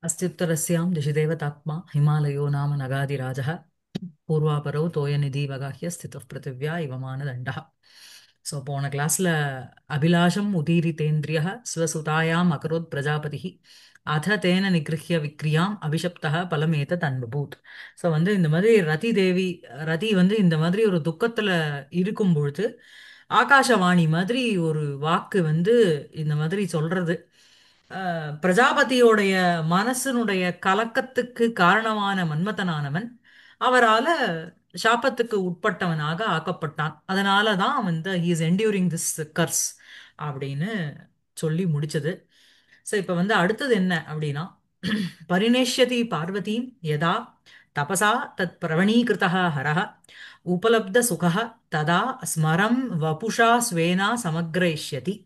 अस्त्युत्तरस्यां दिशि देवतात्मा हिमालयो नाम नगाधिराजः पूर्वापरौ तोयनिधिवगाह्य स्थितः पृथिव्या इव मानदण्डः. ஸோ போன கிளாஸ்ல அபிலாஷம் உதீரிதேந்திரியः ஸ்வசுதாயாம் அகரோத் பிரஜாபதிः அத தேன நிகிருஹ்ய விக்ரியாம் அபிஷப்தः பலமேத தன்வபூத். ஸோ இந்த மாதிரி ரதி தேவி ரதி இந்த மாதிரி ஒரு துக்கத்துல இருக்கும் பொழுது ஆகாசவாணி மாதிரி ஒரு வாக்கு இந்த மாதிரி சொல்றது. பிரஜாபதியோடைய மனசனுடைய கலக்கத்துக்கு காரணமான மன்மதனானவன் அவரால சாபத்துக்கு உட்பட்டவனாக ஆக்கப்பட்டான். அதனால தான் he is enduring this curse அப்படின்னு சொல்லி முடிச்சது. ஸோ இப்போ அடுத்தது என்ன அப்படின்னா, பரிணேஷ்யதி பார்வதீம் யதா தபசா தத் பிரவணீகிருதः ஹரः உபலப்த சுகः ததா ஸ்மரம் வபுஷா ஸ்வேனா சமக்ரயிஷ்யதி.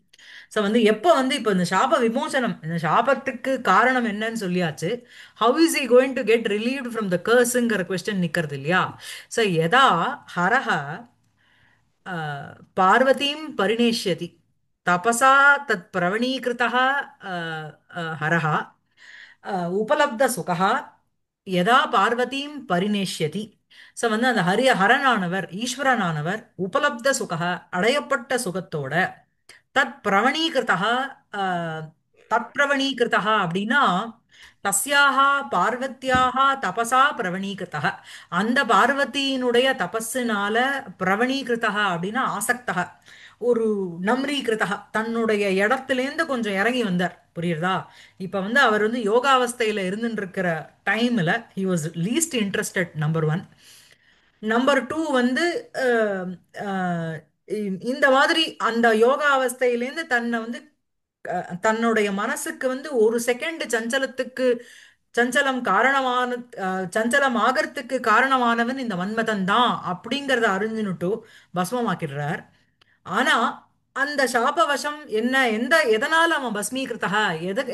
ஸோ எப்போ இப்போ இந்த சாப விமோசனம், இந்த சாபத்துக்கு காரணம் என்னன்னு சொல்லியாச்சு. How is he going to get relieved from the கர்ஸுங்கிற கொஸ்டின் நிற்கிறது இல்லையா? ஸோ யதா ஹரஹ பார்வதீம் பரிணேஷ்யதி தபசா தத் பிரவணீகிருதः ஹரஹ உபலப்த சுகः யதா பார்வதீம் பரிணேஷ்யதி. ஸோ அந்த ஹரனானவர் ஈஸ்வரனானவர் உபலப்த சுகः அடையப்பட்ட சுகத்தோட தத் பிரவணீகிருதः தத் பிரவணீகிருதः அப்படின்னா தஸ்யாக பார்வத்தியாக தபசா பிரவணீகிருதः, அந்த பார்வதியினுடைய தபஸுனால பிரவணீகிருதः அப்படின்னா ஆசக்தக, ஒரு நம்ரீகிருதः தன்னுடைய இடத்திலேருந்து கொஞ்சம் இறங்கி வந்தார். புரியுறதா? இப்ப அவர் யோகாவஸ்தையில இருந்துட்டு இருக்கிற டைம்ல he was least interested, number one. Number two uh, uh, இந்த மாதிரி அந்த யோகா அவஸ்தையிலேருந்து தன்னை தன்னுடைய மனசுக்கு ஒரு செகண்ட் சஞ்சலத்துக்கு சஞ்சலம் காரணமான சஞ்சலம் ஆகிறதுக்கு காரணமானவன் இந்த மன்மதன் தான் அப்படிங்கறத அறிஞ்சுனுட்டு பஸ்மமாக்கிடுறார். ஆனா அந்த சாபவசம் என்ன, எதனால அவன் பஸ்மீகிருத்தா,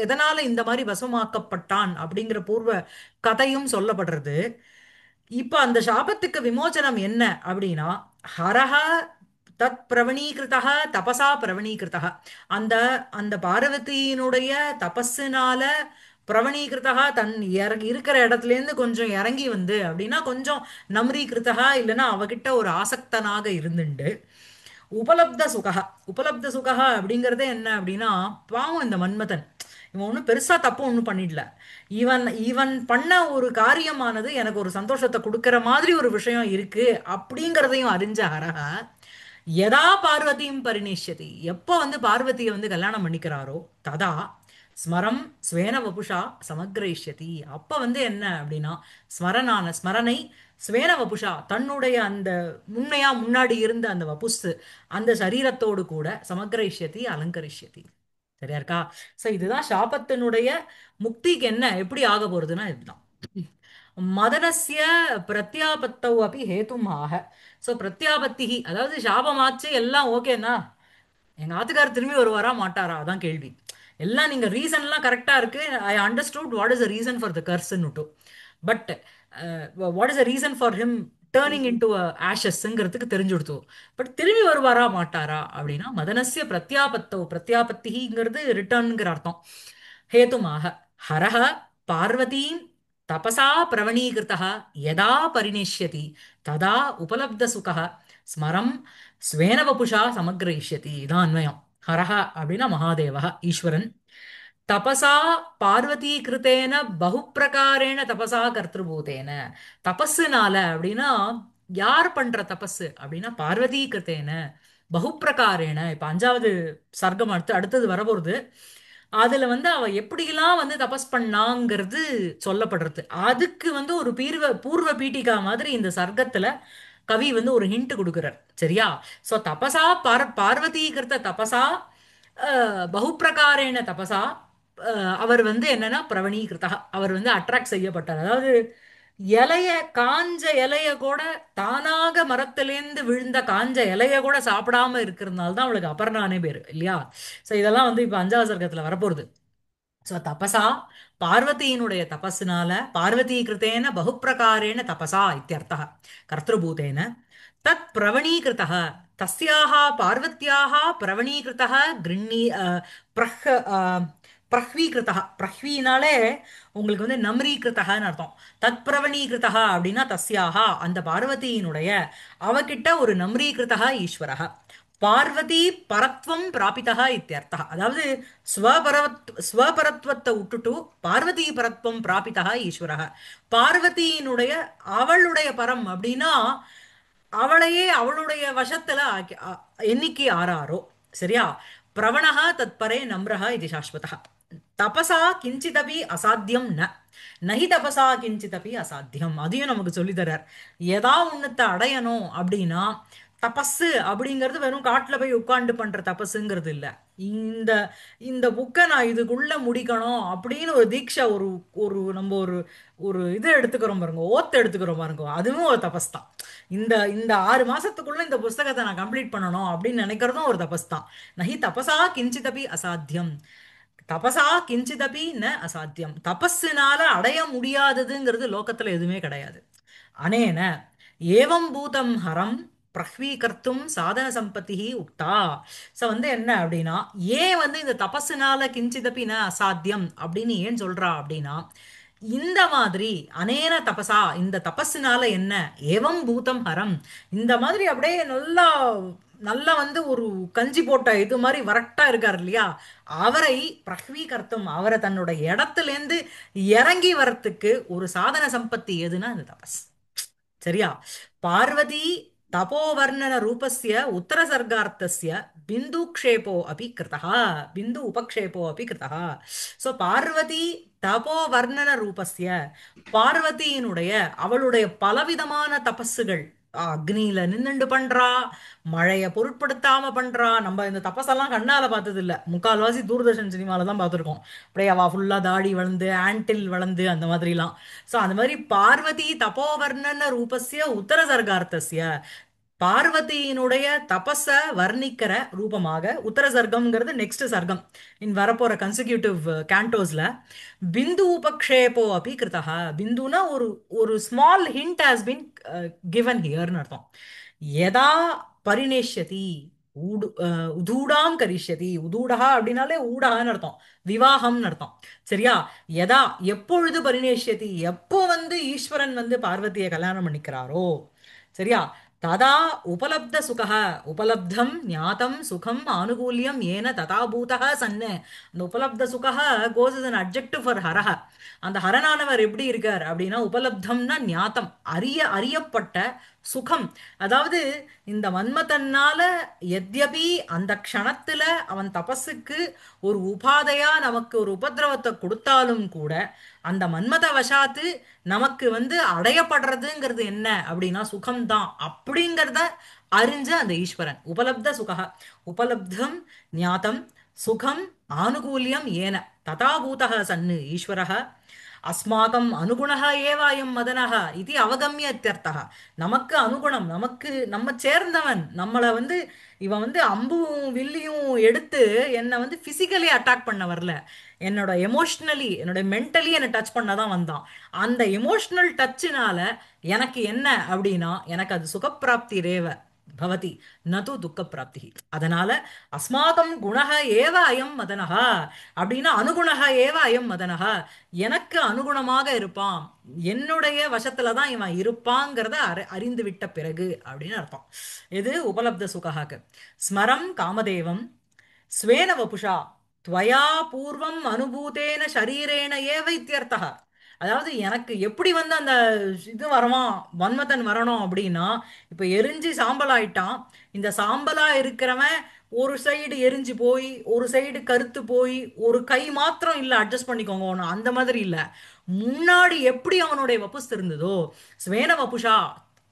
எதனால இந்த மாதிரி பஸ்மமாக்கப்பட்டான் அப்படிங்கிற பூர்வ கதையும் சொல்லப்படுறது. இப்ப அந்த சாபத்துக்கு விமோசனம் என்ன அப்படின்னா, ஹரஹ தத் பிரவணீகிருதா தபசா பிரவணீகிருதா, அந்த அந்த பார்வதியினுடைய தபஸுனால பிரவணீகிருதா தன் இருக்கிற இடத்துல இருந்து கொஞ்சம் இறங்கி அப்படின்னா கொஞ்சம் நம்ரீகிருதா இல்லைன்னா அவகிட்ட ஒரு ஆசக்தனாக இருந்துண்டு உபலப்த சுகா. உபலப்த சுகா அப்படிங்கறதே என்ன அப்படின்னா, பாவம் இந்த மன்மதன் இவன் ஒன்றும் பெருசா தப்பு ஒன்றும் பண்ணிடல. இவன் இவன் பண்ண ஒரு காரியமானது எனக்கு ஒரு சந்தோஷத்தை கொடுக்கிற மாதிரி ஒரு விஷயம் இருக்கு அப்படிங்கிறதையும் அறிஞ்ச ஹரஹ யதா பார்வதியும் பரிணேஷ்யதி, எப்போ பார்வதியை கல்யாணம் பண்ணிக்கிறாரோ ததா ஸ்மரம் ஸ்வேன வபுஷா சமக்ரயிஷ்யதி, அப்ப என்ன அப்படின்னா ஸ்மரணை ஸ்வேன வபுஷா தன்னுடைய அந்த முன்னாடி இருந்த அந்த வபுஸ் அந்த சரீரத்தோடு கூட சமக்ரயிஷ்யதி அலங்கரிஷ்யதி. சரியா இருக்கா? சோ இதுதான் சாபத்தினுடைய முக்திக்கு என்ன எப்படி ஆக போறதுன்னா இதுதான். மதனஸ்ய பிரத்யாபத்தௌ அப்படி ஹேதும் ஆக. ஸோ பிரத்யாபத்தி அதாவது சாபமாச்சு எல்லாம் ஓகேனா எங்க ஆத்துக்காரர் திரும்பி வருவாரா மாட்டாரா அதான் கேள்வி. எல்லாம் நீங்க ரீசன்லாம் கரெக்டா இருக்கு, I understood what is the reason for the கர்ஸ்ன்னு. But what is the reason for him turning into ஆஷஸ்ங்கிறதுக்கு தெரிஞ்சு கொடுத்தோம். பட் திரும்பி வருவாரா மாட்டாரா அப்படின்னா மதனசிய பிரத்யாபத்தோ, பிரத்யாபத்திங்கிறது ரிட்டர்ன்ங்கிற அர்த்தம். ஹேதுமாக ஹரஹ பார்வதீம் தபசா பிரவணீகிருத்தः யதா பரிணேஷ்யதி ததா உபலப்த சுகः ஸ்மரம் ஸ்வேன வபுஷா சமக்ரயிஷ்யதி. இதான் அன்வயம். ஹரஹ அப்படின்னா மகாதேவ ஈஸ்வரன். தபசா பார்வதி கிருத்தேன பகுப்பிரகாரேண தபசா கர்த்திருபூதேன, தபஸுனால அப்படின்னா யார் பண்ற தபஸ் அப்படின்னா பார்வதி கிருத்தேன பகுப்பிரகாரேன. இப்ப அஞ்சாவது சர்க்கம் அடுத்தது வரப்போறது. அதுல அவ எப்படிலாம் தபஸ் பண்ணாங்கிறது சொல்லப்படுறது. அதுக்கு ஒரு பூர்வ பீட்டிகா மாதிரி இந்த சர்க்கத்துல கவி ஒரு ஹிண்ட் கொடுக்கிறார். சரியா? சோ தபசா பார்வதி கிருத்த தபசா பகுப்பிரகாரேன தபசா அவர் என்னன்னா பிரவணீகிருதா, அவர் அட்ராக்ட் செய்யப்பட்டார். அதாவது இலைய காஞ்ச இலைய கூட தானாக மரத்திலேந்து விழுந்த காஞ்ச இலைய கூட சாப்பிடாம இருக்கிறதுனால தான் அவளுக்கு அபர்ணானே பேரு இல்லையா? சோ இதெல்லாம் இப்ப அஞ்சாவது சர்க்கத்துல வரப்போகுது. சோ தபசா பார்வதியினுடைய தபஸ்னால பார்வதி கிருத்தேன பகுப்பிரகாரேண தபசா இத்தியர்த்தः கர்த்திருபூதேன தத் பிரவணீகிருத்தः தஸ்யாः பார்வத்யாः பிரவணீகிருத்தः கிருண்ணி பிரஹ பிரஹ்வீகிருதா, பிரஹ்வீனாலே உங்களுக்கு வந்து நம்ரீகிருத்தகன்னு அர்த்தம். தத் பிரவணீகிருத்தக அப்படின்னா தஸ்யாக அந்த பார்வதியினுடைய அவகிட்ட ஒரு நம்ரீகிருத்தக ஈஸ்வரः. பார்வதி பரத்வம் பிராபிதா இத்தியர்த்தः. அதாவது ஸ்வபரத்வத்தை விட்டுட்டு பார்வதி பரத்வம் பிராபிதா ஈஸ்வரः. பார்வதியினுடைய அவளுடைய பரம் அப்படின்னா அவளையே அவளுடைய வசத்துல என்னைக்கு ஆறாரோ, சரியா? பிரவணः தத்பரே நம்ரः இது சாஸ்வதः. தபசா கிஞ்சிதபி அசாத்தியம் நஹி தபசா கிஞ்சிதபி அசாத்தியம். அதையும் நமக்கு சொல்லித் தர்றார். ஏதா ஒண்ணுத்த அடையணும் அப்படின்னா தபஸு அப்படிங்கிறது வெறும் காட்டுல போய் உட்கார்ந்து பண்ற தபஸுங்கிறது இல்ல. இந்த இந்த புக்கை நான் இதுக்குள்ள முடிக்கணும் அப்படின்னு ஒரு தீட்சை, ஒரு ஒரு நம்ம ஒரு ஒரு இது எடுத்துக்கிறோம் பாருங்க, ஓத்து எடுத்துக்கிறோம் பாருங்க, அதுவும் ஒரு தபஸ் தான். இந்த இந்த 6 மாசத்துக்குள்ள இந்த புஸ்தகத்தை நான் கம்ப்ளீட் பண்ணணும் அப்படின்னு நினைக்கிறதும் ஒரு தபஸ் தான். நஹி தபசா கிஞ்சிதபி அசாத்தியம். தபசா கிஞ்சிதபி ந அசாத்தியம். தபஸுனால அடைய முடியாததுங்கிறது லோகத்துல எதுவுமே கிடையாது. அனேன ஏவம் பூதம் ஹரம் பிரஹ்வீகர்த்தும் சாதன சம்பத்தி உக்தா. ஸோ வந்து என்ன அப்படின்னா, ஏன் வந்து இந்த தபஸுனால கிஞ்சிதபி ந அசாத்தியம் அப்படின்னு ஏன் சொல்றா அப்படின்னா, இந்த மாதிரி அனேன தபசா இந்த தபஸுனால என்ன, ஏவம் பூதம் ஹரம் இந்த மாதிரி அப்படியே நல்லா நல்லா வந்து ஒரு கஞ்சி போட்ட இது மாதிரி வரட்டா இருக்கார் இல்லையா, அவரை பிரஹ்வீகர்த்தம் அவரை தன்னோட இடத்துலேருந்து இறங்கி வரத்துக்கு ஒரு சாதன சம்பத்தி எதுனா இந்த தபஸ். சரியா? பார்வதி தபோவர்ணன ரூபஸ்ய உத்தரசர்கார்த்தஸ்ய பிந்துக்ஷேபோ அபி கிருதः, பிந்து உபக்ஷேபோ அபி கிருதः. சோ பார்வதி தபோவர்ணன ரூபஸ்ய, பார்வதியினுடைய அவளுடைய பலவிதமான தபஸுகள், அக்னியில நின்னுண்டு பண்றா, மழைய பொருட்படுத்தாம பண்றா. நம்ம இந்த தபஸெல்லாம் கண்ணால பார்த்தது இல்ல, முக்கால்வாசி தூர்தர்ஷன் சினிமால தான் பார்த்துருக்கோம். அப்படியே அவ ஃபுல்லா தாடி வளர்ந்து ஆண்டில் வளர்ந்து அந்த மாதிரிலாம். ஸோ அந்த மாதிரி பார்வதி தபோவர்ணன ரூபஸ்ய உத்தர சர்கார்த்தஸ்ய, பார்வதியினுடைய தபஸ வர்ணிக்கிற ரூபமாக உத்தர சர்க்கம்ங்கிறது நெக்ஸ்ட் சர்க்கம் இன் வரப்போற கன்சிக்யூட்டிவ் கேண்டோஸ்ல. பிந்து உபக்ஷேபோ அப்படி கிருத்தः. பிந்துனா ஒரு ஒரு small hint has been given ஹியர்னு அர்த்தம். யதா பரிணேஷ்யதி உதூடாம் கரிஷ்யதி. உதூடா அப்படின்னாலே ஊடகான்னு அர்த்தம், விவாகம்னு அர்த்தம். சரியா? யதா எப்பொழுது பரிணேஷ்யதி, எப்போ வந்து ஈஸ்வரன் வந்து பார்வதியை கல்யாணம் பண்ணிக்கிறாரோ, சரியா? ததா உபலப்த சுகः, உபலப்தம் ஞாதம் சுகம் ஆனுகூல்யம் ஏன ததா பூதः சன்னு. அந்த உபலப்த சுகः கோஸ் இஸ் an adjective for ஹரஹ. அந்த ஹரனானவர் எப்படி இருக்கார் அப்படின்னா, உபலப்தம்னா ஞாத்தம் அறியப்பட்ட சுகம். அதாவது இந்த மன்மதன்னால எத்யபி அந்த க்ஷணத்துல அவன் தபஸுக்கு ஒரு உபாதையா நமக்கு ஒரு உபத்திரவத்தை கொடுத்தாலும் கூட, அந்த மன்மத வசாத்து நமக்கு வந்து அடையப்படுறதுங்கிறது என்ன அப்படின்னா சுகம்தான் அப்படிங்கிறத அறிஞ்ச அந்த ஈஸ்வரன் உபலப்த சுகா. உபலப்தம் ஞாத்தம் சுகம் ஆனுகூல்யம் ஏன ததாபூதः சன்னு ஈஸ்வரः அஸ்மாகம் அனுகுணः ஏவ அயம் மதனः இது அவகமிய இत्यर्थः. நமக்கு அனுகுணம், நமக்கு நம்ம சேர்ந்தவன், நம்மளை வந்து இவன் வந்து அம்பும் வில்லியும் எடுத்து என்னை வந்து பிசிக்கலி அட்டாக் பண்ண வரல, என்னோட எமோஷ்னலி என்னோட மென்டலி என்னை டச் பண்ணதான் வந்தான். அந்த எமோஷ்னல் டச்சுனால எனக்கு என்ன அப்படின்னா, எனக்கு அது சுகப்பிராப்தி ரேவ பவதி நது துக்க பிராப்தி. அதனால அஸ்மாகம் குணக ஏவ அயம் மதனஹ அப்படின்னா அனுகுணக ஏவ அயம் மதனஹ, எனக்கு அனுகுணமாக இருப்பான், என்னுடைய வசத்துல தான் இவன் இருப்பாங்கிறத அறிந்து விட்ட பிறகு அப்படின்னு அர்த்தம். இது உபலப்த சுகாக்கு. ஸ்மரம் காமதேவம் ஸ்வேன வபுஷா துவயா பூர்வம் அனுபூதேன ஷரீரேன ஏவ இத்யர்த்தः. அதாவது எனக்கு எப்படி வந்து அந்த இது வரணும், மன்மதன் வரணும் அப்படின்னா, இப்ப எரிஞ்சு சாம்பல் ஆயிட்டான். இந்த சாம்பலா இருக்கிறவன் ஒரு சைடு எரிஞ்சு போய் ஒரு சைடு கருத்து போய் ஒரு கை மாத்திரம் இல்ல அட்ஜஸ்ட் பண்ணிக்கோங்க ஒண்ணு அந்த மாதிரி இல்ல, முன்னாடி எப்படி அவனுடைய வப்புஸ் இருந்ததோ ஸ்வேன வபுஷா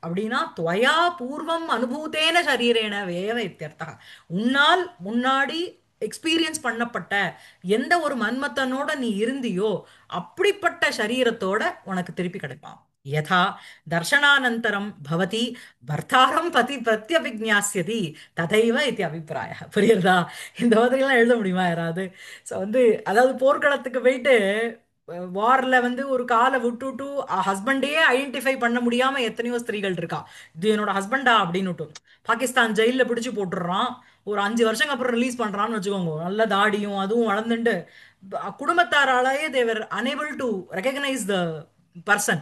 அப்படின்னா துவயா பூர்வம் அனுபூத்தேன சரீரேன வேவ இத்தியர்த்தா. உன்னால் முன்னாடி எக்ஸ்பீரியன்ஸ் பண்ணப்பட்ட எந்த ஒரு மன்மத்தனோட நீ இருந்தியோ அப்படிப்பட்ட சரீரத்தோட உனக்கு திருப்பி கிடைப்பான். யதா தர்ஷனானந்தரம் பவதி பர்த்தாரம் பதி பிரத்யபிஜ்ஞாஸ்யதி ததைவ இது அபிப்பிராய. புரியுறதா? இந்த மாதிரிலாம் எழுத முடியுமா யாராவது? ஸோ வந்து அதாவது போர்க்களத்துக்கு போயிட்டு வார்ல வந்து ஒரு காலை விட்டுட்டு ஹஸ்பண்டே ஐடென்டிஃபை பண்ண முடியாம எத்தனையோ ஸ்திரீகள் இருக்கா. இது என்னோட ஹஸ்பண்டா அப்படின்னுட்டு பாகிஸ்தான் ஜெயில பிடிச்சு போட்டுடுறான். ஒரு 5 வருஷம் அப்புறம் ரிலீஸ் பண்றான்னு வச்சுக்கோங்க. நல்ல தாடியும் அதுவும் வளர்ந்துட்டு குடும்பத்தாராலேயே தேவர் unable to recognise the person.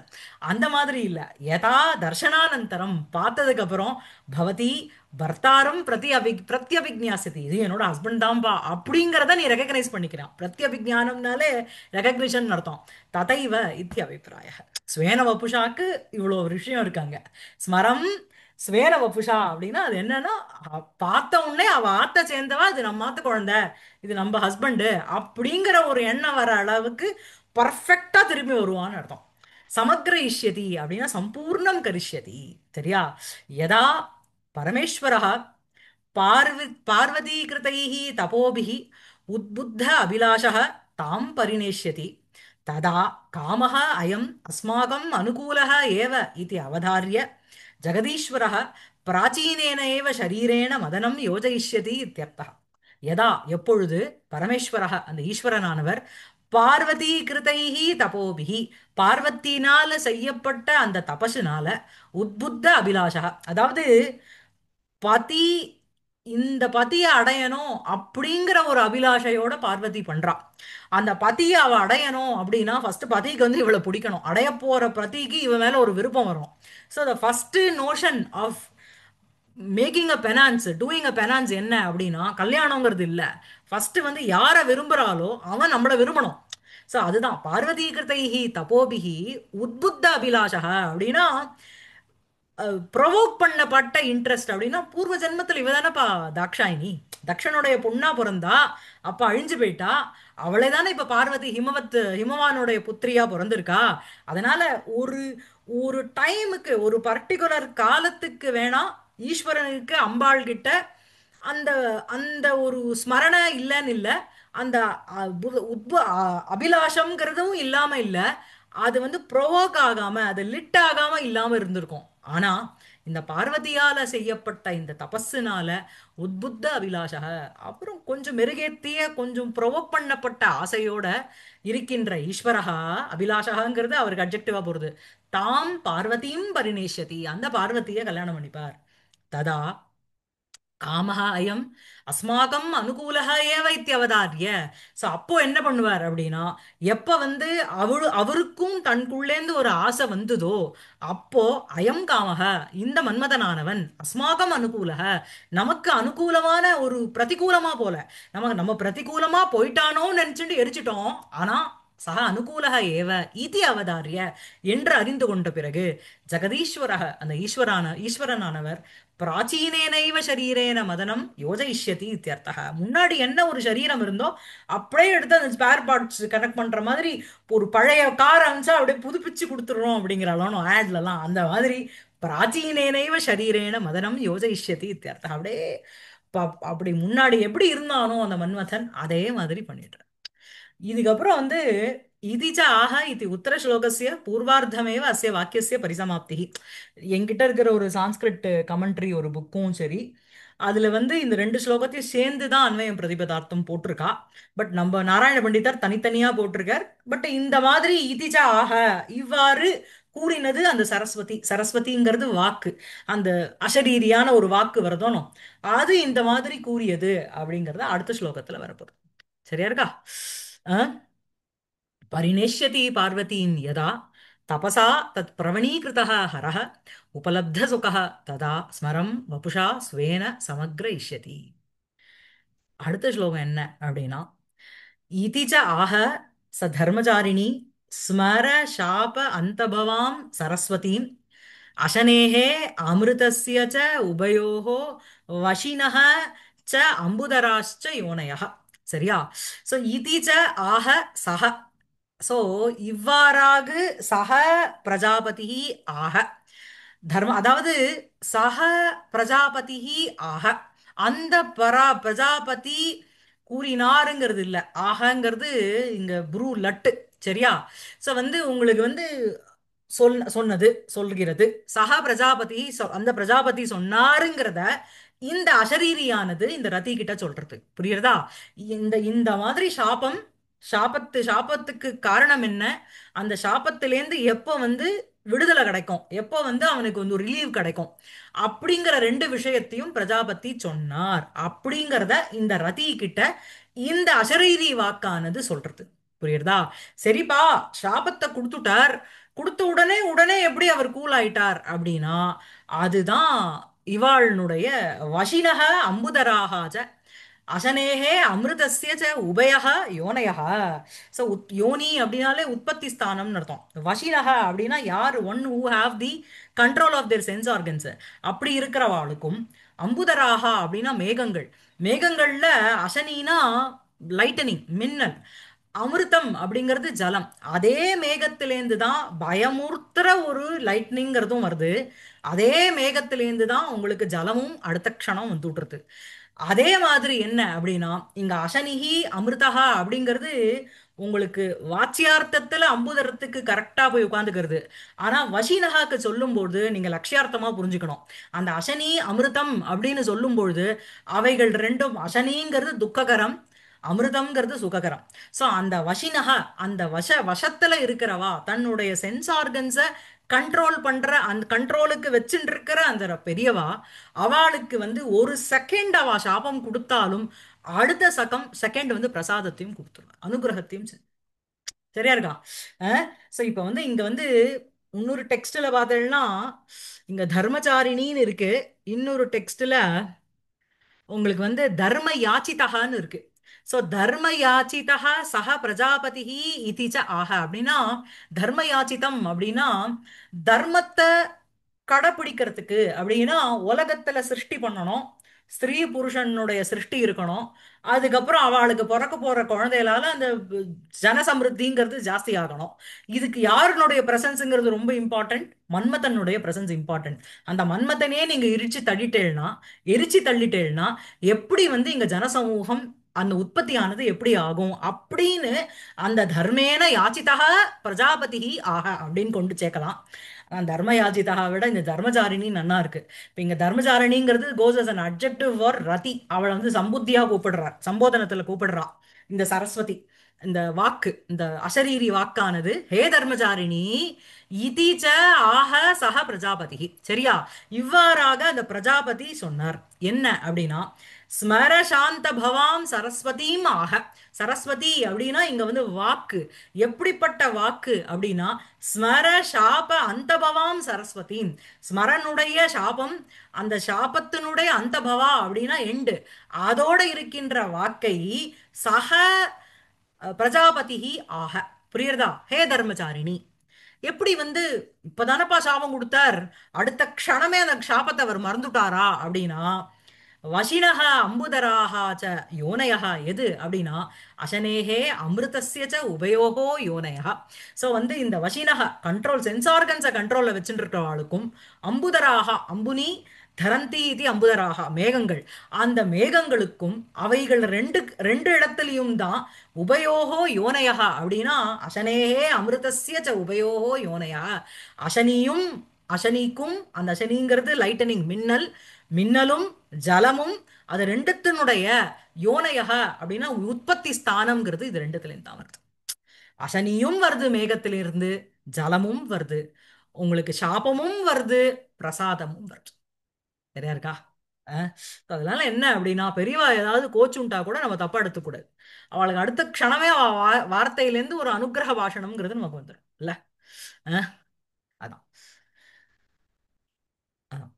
அந்த மாதிரி இல்ல. யதா தர்ஷனானந்தரம் பார்த்ததுக்கு அப்புறம் பவதி பர்த்தாரம் பிரத்யபிக்ஞாசதி, இது என்னோட ஹஸ்பண்ட் தான்பா அப்படிங்கிறத நீ ரெகக்னைஸ் பண்ணிக்கிறான். பிரத்யபிக்ஞானம்னாலே ரெகக்னிஷன் அர்த்தம். ததைவ இத்தியபிப்பிராய. ஸ்வேன வபுஷாக்கு இவ்வளோ ஒரு விஷயம் இருக்காங்க. ஸ்மரம் ஸ்வேன வபுஷா அப்படின்னா அது என்னன்னா, பார்த்த உடனே அவ ஆத்த சேர்ந்தவா, இது நம்ம ஆத்த குழந்தை, இது நம்ம ஹஸ்பண்டு அப்படிங்கிற ஒரு எண்ணம் வர அளவுக்கு பர்ஃபெக்டா திரும்பி வருவான்னு அர்த்தம். சமக்ர இஷ்யதி அப்படின்னா சம்பூர்ணம் கரிஷ்யதி. சரியா? யதா பரமேஸ்வரः பார்வதீகிருதைः தபோபிः உத்புத்த அபிலாஷः தாம் பரிநேஷ்யति ததா காமः அயம் அஸ்மாகம் அனுகூலः ஏவ இதி அவதார்ய ஜெகதீஸ்வரः பிராச்சீனேன ஏவ ஷரீரேண மதனம் யோஜயிஷ்யதி இத்யர்த்தः. யதா எப்பொழுது பரமேஸ்வரः அந்த ஈஸ்வரனானவர் பார்வதி கிருதைஹி தபோபிஹி பார்வத்தினால செய்யப்பட்ட அந்த தபசுனால உத்புத்த அபிலாஷா, அதாவது பதி இந்த பதியை அடையணும் அப்படிங்கிற ஒரு அபிலாஷையோட பார்வதி பண்றா. அந்த பதியை அவ அடையணும் அப்படின்னா ஃபர்ஸ்ட் பதிக்கு வந்து இவளை பிடிக்கணும். அடைய போற பதிக்கு இவ மேல ஒரு விருப்பம் வரும். So the first notion of making a penance, doing a penance என்ன அப்படின்னா கல்யாணங்கிறது இல்லை. ஃபர்ஸ்ட் வந்து யாரை விரும்புறாளோ அவன் நம்மளை விரும்பணும். ஸோ அதுதான் பார்வதீகிருதைஹி தபோபிஹி உத்புத்த அபிலாஷா அப்படின்னா ப்ரொவோக் பண்ணப்பட்ட இன்ட்ரெஸ்ட். அப்படின்னா பூர்வ ஜென்மத்தில் இவ தானேப்பா தாக்ஷாயினி, தக்ஷனுடைய பொண்ணா பிறந்தா, அப்ப அழிஞ்சு போயிட்டா. அவளே தானே இப்ப பார்வதி ஹிமவானுடைய புத்திரியா பிறந்திருக்கா. அதனால ஒரு ஒரு டைமுக்கு ஒரு பர்டிகுலர் காலத்துக்கு வேணா ஈஸ்வரனுக்கு அம்பாள் கிட்ட அந்த அந்த ஒரு ஸ்மரண இல்லைன்னு இல்லை, அந்த அபிலாஷம்ங்கிறதும் இல்லாம இல்லை. அது வந்து ப்ரொவோக் ஆகாம அது லிட் ஆகாம இல்லாம இருந்திருக்கும். ஆனா இந்த பார்வதியால செய்யப்பட்ட இந்த தபஸுனால உத்புத்த அபிலாஷக, அப்புறம் கொஞ்சம் மெருகேத்திய கொஞ்சம் ப்ரொவோக் பண்ணப்பட்ட ஆசையோட இருக்கின்ற ஈஸ்வரஹா, அபிலாஷகாங்கிறது அவருக்கு அப்ஜெக்டிவா போறது, தாம் பார்வதியும் பரிநேஷதி, அந்த பார்வதியை கல்யாணம் பண்ணிப்பார். ததா காமஹ அயம் அஸ்மாகம் அனுகூலஹ ஏவ இத்தியவதாரிய. ஸோ அப்போ என்ன பண்ணுவார் அப்படின்னா, எப்ப வந்து அவருக்கும் தனக்குள்ளேந்து ஒரு ஆசை வந்ததோ அப்போ அயம் காமஹ, இந்த மன்மதனானவன் அஸ்மாகம் அனுகூலஹ, நமக்கு அனுகூலமான ஒரு பிரதிகூலமா போல, நமக்கு நம்ம பிரதிகூலமா போயிட்டானோன்னு நினைச்சுட்டு எரிச்சிட்டோம். ஆனா சக அனுகூலக ஏவ இதி அவதாரிய என்று அறிந்து கொண்ட பிறகு ஜெகதீஸ்வரக அந்த ஈஸ்வரனானவர் பிராச்சீனேனைவ சரீரேன மதனம் யோஜயிஷ்யதி இத்தியர்த்தக. முன்னாடி என்ன ஒரு சரீரம் இருந்தோ அப்படியே எடுத்து அந்த ஸ்பேர் பார்ட்ஸ் கனெக்ட் பண்ற மாதிரி ஒரு பழைய கார் அனுப்பிச்சா அப்படியே புதுப்பிச்சு கொடுத்துடுறோம் அப்படிங்கிறாலும் ஆட்லலாம் அந்த மாதிரி பிராச்சீனேனைவ சரீரேன மதனம் யோஜயிஷ்யதி இத்தியர்த்தக. அப்படியே அப்படி முன்னாடி எப்படி இருந்தானோ அந்த மன்மதன் அதே மாதிரி பண்ணிடுறார். இதுக்கப்புறம் வந்து இதிச்ச ஆக இது உத்தர ஸ்லோகசிய பூர்வார்த்தமேவ அஸ்ய வாக்கியசிய பரிசமாப்தி. என்கிட்ட இருக்கிற ஒரு சான்ஸ்கிரிட் கமெண்ட்ரி ஒரு புக்கும் சரி, அதுல வந்து இந்த 2 ஸ்லோகத்தையும் சேர்ந்து தான் அன்வயம் பிரதிபதார்த்தம் போட்டிருக்கா. பட் நம்ம நாராயண பண்டிதர் தனித்தனியா போட்டிருக்கார். பட் இந்த மாதிரி இதிச்ச ஆக இவ்வாறு கூறினது அந்த சரஸ்வதி, சரஸ்வதிங்கிறது வாக்கு, அந்த அசரீரியான ஒரு வாக்கு வருதோனும், அது இந்த மாதிரி கூறியது அப்படிங்கறத அடுத்த ஸ்லோகத்துல வரப்போகுது. சரியா இருக்கா? அஹ் परिणेष्यति पार्वतीं यदा तपसा तत्प्रवणीकृतः हरः उपलब्धसुखः तदा स्मरं वपुषा स्वेन समग्रयिष्यति. அடுத்த ஸ்லோகம் என்ன அப்படின்னா, இதிச்ச ஆக ச தர்மச்சாரிணி ஸ்மர சாப அந்தபவாம் சரஸ்வதீம் அசனேஹே அமிர்தஸ்ய ச உபயோः வசினः ச அம்புதராश्च யோனயः. சரியா? சோ இதிச்ச ஆக சக, சோ இவ்வாறாகு சக பிரஜாபதி ஆக தர்ம, அதாவது சக பிரஜாபதி ஆக அந்த பிரஜாபதி கூறினாருங்கிறது இல்ல, ஆகங்கிறது இங்க புரு லட்டு. சரியா? சோ வந்து உங்களுக்கு வந்து சொன்னது சொல்கிறது சக பிரஜாபதி, அந்த பிரஜாபதி சொன்னாருங்கிறத இந்த அசரீரியானது இந்த ரதி கிட்ட சொல்றது. புரியுறதா? இந்த இந்த மாதிரி சாபம் சாபத்துக்கு காரணம் என்ன, அந்த சாபத்திலேருந்து எப்போ வந்து விடுதலை கிடைக்கும், எப்போ வந்து அவனுக்கு வந்து ஒரு ரிலீவ் கிடைக்கும், அப்படிங்கிற ரெண்டு விஷயத்தையும் பிரஜாபதி சொன்னார் அப்படிங்கிறத இந்த ரதி கிட்ட இந்த அசரீரி வாக்கானது சொல்றது. புரியுறதா? சரிப்பா, சாபத்தை கொடுத்துட்டார், கொடுத்த உடனே உடனே எப்படி அவர் கூல் ஆயிட்டார் அப்படின்னா, அதுதான் இவாளுடைய வசினக அம்புதராகாஜ அசனேகே அமிர்தஸ்ய ச உபயः யோனயः. ஸோ யோனி அப்படின்னாலே உற்பத்தி ஸ்தானம்னு அர்த்தம். வசினக அப்படின்னா யார், one who have the control of their sense organs, அப்படி இருக்கிறவாளுக்கும், அம்புதராகா அப்படின்னா மேகங்கள், மேகங்கள்ல அசனினா லைட்டனிங் மின்னல், அமிர்தம் அப்படிங்கிறது ஜலம். அதே மேகத்திலேருந்து தான் பயமுறுத்துற ஒரு லைட்னிங்கிறதும் வருது, அதே மேகத்திலேருந்து தான் உங்களுக்கு ஜலமும் அடுத்த க்ஷணம் வந்துடுறது. அதே மாதிரி என்ன அப்படின்னா, இங்க அசனிஹி அமிர்தஹா அப்படிங்கிறது உங்களுக்கு வாச்சியார்த்தத்துல அம்புதரத்துக்கு கரெக்டா போய் உட்காந்துக்கிறது. ஆனா வசீனகாக்கு சொல்லும்போது நீங்க லட்சியார்த்தமா புரிஞ்சுக்கணும். அந்த அசனி அமிர்தம் அப்படின்னு சொல்லும்பொழுது அவைகள் ரெண்டும், அசனிங்கிறது துக்ககரம், அமிர்தம்ங்கிறது சுககரம். சோ அந்த வசினக, அந்த வசத்துல இருக்கிறவா, தன்னுடைய சென்ஸ் ஆர்கன்ஸை கண்ட்ரோல் பண்ற, அந்த கண்ட்ரோலுக்கு வச்சுட்டு இருக்கிற அந்த பெரியவா, அவளுக்கு வந்து ஒரு செகண்ட் அவ சாபம் கொடுத்தாலும் அடுத்த செகண்ட் வந்து பிரசாதத்தையும் கொடுத்துருவா, அனுகிரகத்தையும் சரியா இருக்கா? சோ இப்ப வந்து இங்க வந்து இன்னொரு டெக்ஸ்ட்ல பார்த்தேன்னா, இங்க தர்மச்சாரிணின்னு இருக்கு, இன்னொரு டெக்ஸ்ட்ல உங்களுக்கு வந்து தர்ம யாச்சிதகான்னு இருக்கு. சோ தர்ம யாச்சிதா சக பிரஜாபதி இதிச்ச ஆக அப்படின்னா, தர்ம யாச்சிதம் அப்படின்னா தர்மத்தை கடைப்பிடிக்கிறதுக்கு அப்படின்னா உலகத்துல சிருஷ்டி பண்ணணும், ஸ்திரீ புருஷனுடைய சிருஷ்டி இருக்கணும், அதுக்கப்புறம் அவளுக்கு பிறக்க போற குழந்தைகளால அந்த ஜனசமிருத்திங்கிறது ஜாஸ்தி ஆகணும். இதுக்கு யாருனுடைய பிரசன்ஸ்ங்கிறது ரொம்ப இம்பார்ட்டன்ட், மன்மதனுடைய பிரசன்ஸ் இம்பார்ட்டன்ட். அந்த மன்மதனே நீங்க எரிச்சு தள்ளிட்டேன்னா எப்படி வந்து இங்க ஜனசமூகம் அந்த உற்பத்தியானது எப்படி ஆகும் அப்படின்னு, அந்த தர்மேன யாச்சிதா பிரஜாபதி ஆக அப்படின்னு கொண்டு சேர்க்கலாம். ஆனா தர்ம யாஜிதா விட இந்த தர்மச்சாரிணி நன்னா இருக்கு. இப்ப இங்க தர்மச்சாரிணிங்கிறது கோஸ் அஸ் அன் அட்ஜெக்டிவ் ஃபார் ரதி, அவளை வந்து சம்புத்தியா கூப்பிடுறார், சம்போதனத்துல கூப்பிடுறா இந்த சரஸ்வதி. இந்த வாக்கு, இந்த அசரீரி வாக்கானது ஹே தர்மச்சாரிணி இதீச்ச ஆக சக பிரஜாபதி, சரியா? இவ்வாறாக அந்த பிரஜாபதி சொன்னார். என்ன அப்படின்னா, ஸ்மர சாந்த பவாம் சரஸ்வதியும் ஆக. சரஸ்வதி அப்படின்னா இங்க வந்து வாக்கு, எப்படிப்பட்ட வாக்கு அப்படின்னா, ஸ்மர சாப அந்தபவாம் சரஸ்வதி, ஸ்மரனுடைய சாபம், அந்த சாபத்தினுடைய அந்தபவா அப்படின்னா எண்டு, அதோட இருக்கின்ற வாக்கை சக பிரஜாபதி ஆக. புரியுறதா? ஹே தர்மச்சாரிணி, எப்படி வந்து இப்பதானப்பா சாபம் கொடுத்தார், அடுத்த க்ஷணமே அந்த சாபத்தை அவர் மறந்துட்டாரா அப்படின்னா, வசினஹ அம்புதராக ச யோனயः எது அப்படின்னா, அசனேகே அமிர்தஸ்ய ச உபயோகோ யோனயः. ஸோ வந்து இந்த வசினஹ கண்ட்ரோல், சென்ஸ் ஆர்கன்ஸை கண்ட்ரோல்ல வச்சுட்டு இருக்கிறவாளுக்கும், அம்புதராக அம்புனி தரந்தி இது அம்புதராக மேகங்கள், அந்த மேகங்களுக்கும் அவைகள் ரெண்டு ரெண்டு இடத்துலையும் தான் உபயோகோ யோனயः அப்படின்னா, அசனேகே அமிர்தஸ்ய ச உபயோகோ யோனயः, அசனியும் அசனிக்கும், அந்த அசனிங்கிறது லைட்டனிங் மின்னல், மின்னலும் ஜலமும், அது ரெண்டுத்தினுடைய யோனயக அப்படின்னா உற்பத்தி ஸ்தானம்ங்கிறது இது ரெண்டுத்துலேருந்து தான் வருது. அசனியும் வருது மேகத்திலிருந்து, ஜலமும் வருது, உங்களுக்கு சாபமும் வருது, பிரசாதமும் வருது. சரியா இருக்கா? அஹ் அதனால என்ன அப்படின்னா, பெரியவா ஏதாவது கோச்சுண்டா கூட நம்ம தப்பா எடுத்துக்கூடாது. அவளுக்கு அடுத்த க்ஷணமே அவ வார்த்தையிலேருந்து ஒரு அனுக்கிரக பாஷணம்ங்கிறது நமக்கு வந்துடும் இல்ல? அஹ் அதான் அதான்.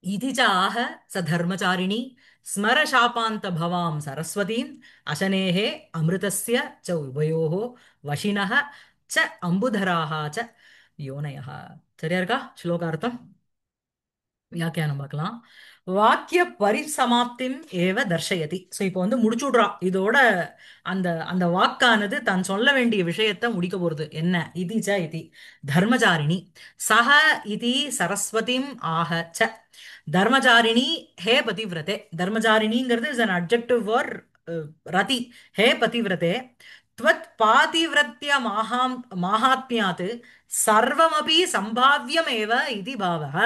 इति च आह स धर्मचारिणी स्मरशापान्तभवां सरस्वतीं अशनेः अमृतस्य च उभयोः वशिनः च अम्बुधराः च योनयः. சரியா இருக்கா ஸ்லோகார்த்தம்? வியாக்கியானம் பார்க்கலாம். வாக்கிய பரிசமாப்திம் ஏவ தர்ஷயதி. ஸோ இப்போ வந்து முடிச்சுடுறா இதோட, அந்த அந்த வாக்கானது தான் சொல்ல வேண்டிய விஷயத்தை முடிக்க போறது. என்ன? இதி ச இதி தர்மச்சாரிணி சஹ இதி சரஸ்வதிம் ஆஹ ச. தர்மச்சாரிணி ஹே பதிவிரதே, தர்மச்சாரிணிங்கிறது இஸ் அன் அட்ஜெக்டிவ் ஃபார் ரதி. ஹே பதிவிரதே, त्वत् पातिव्रत्य மாஹாத்மியாத் சர்வமபி சம்பாவியமேவ இது பாவக.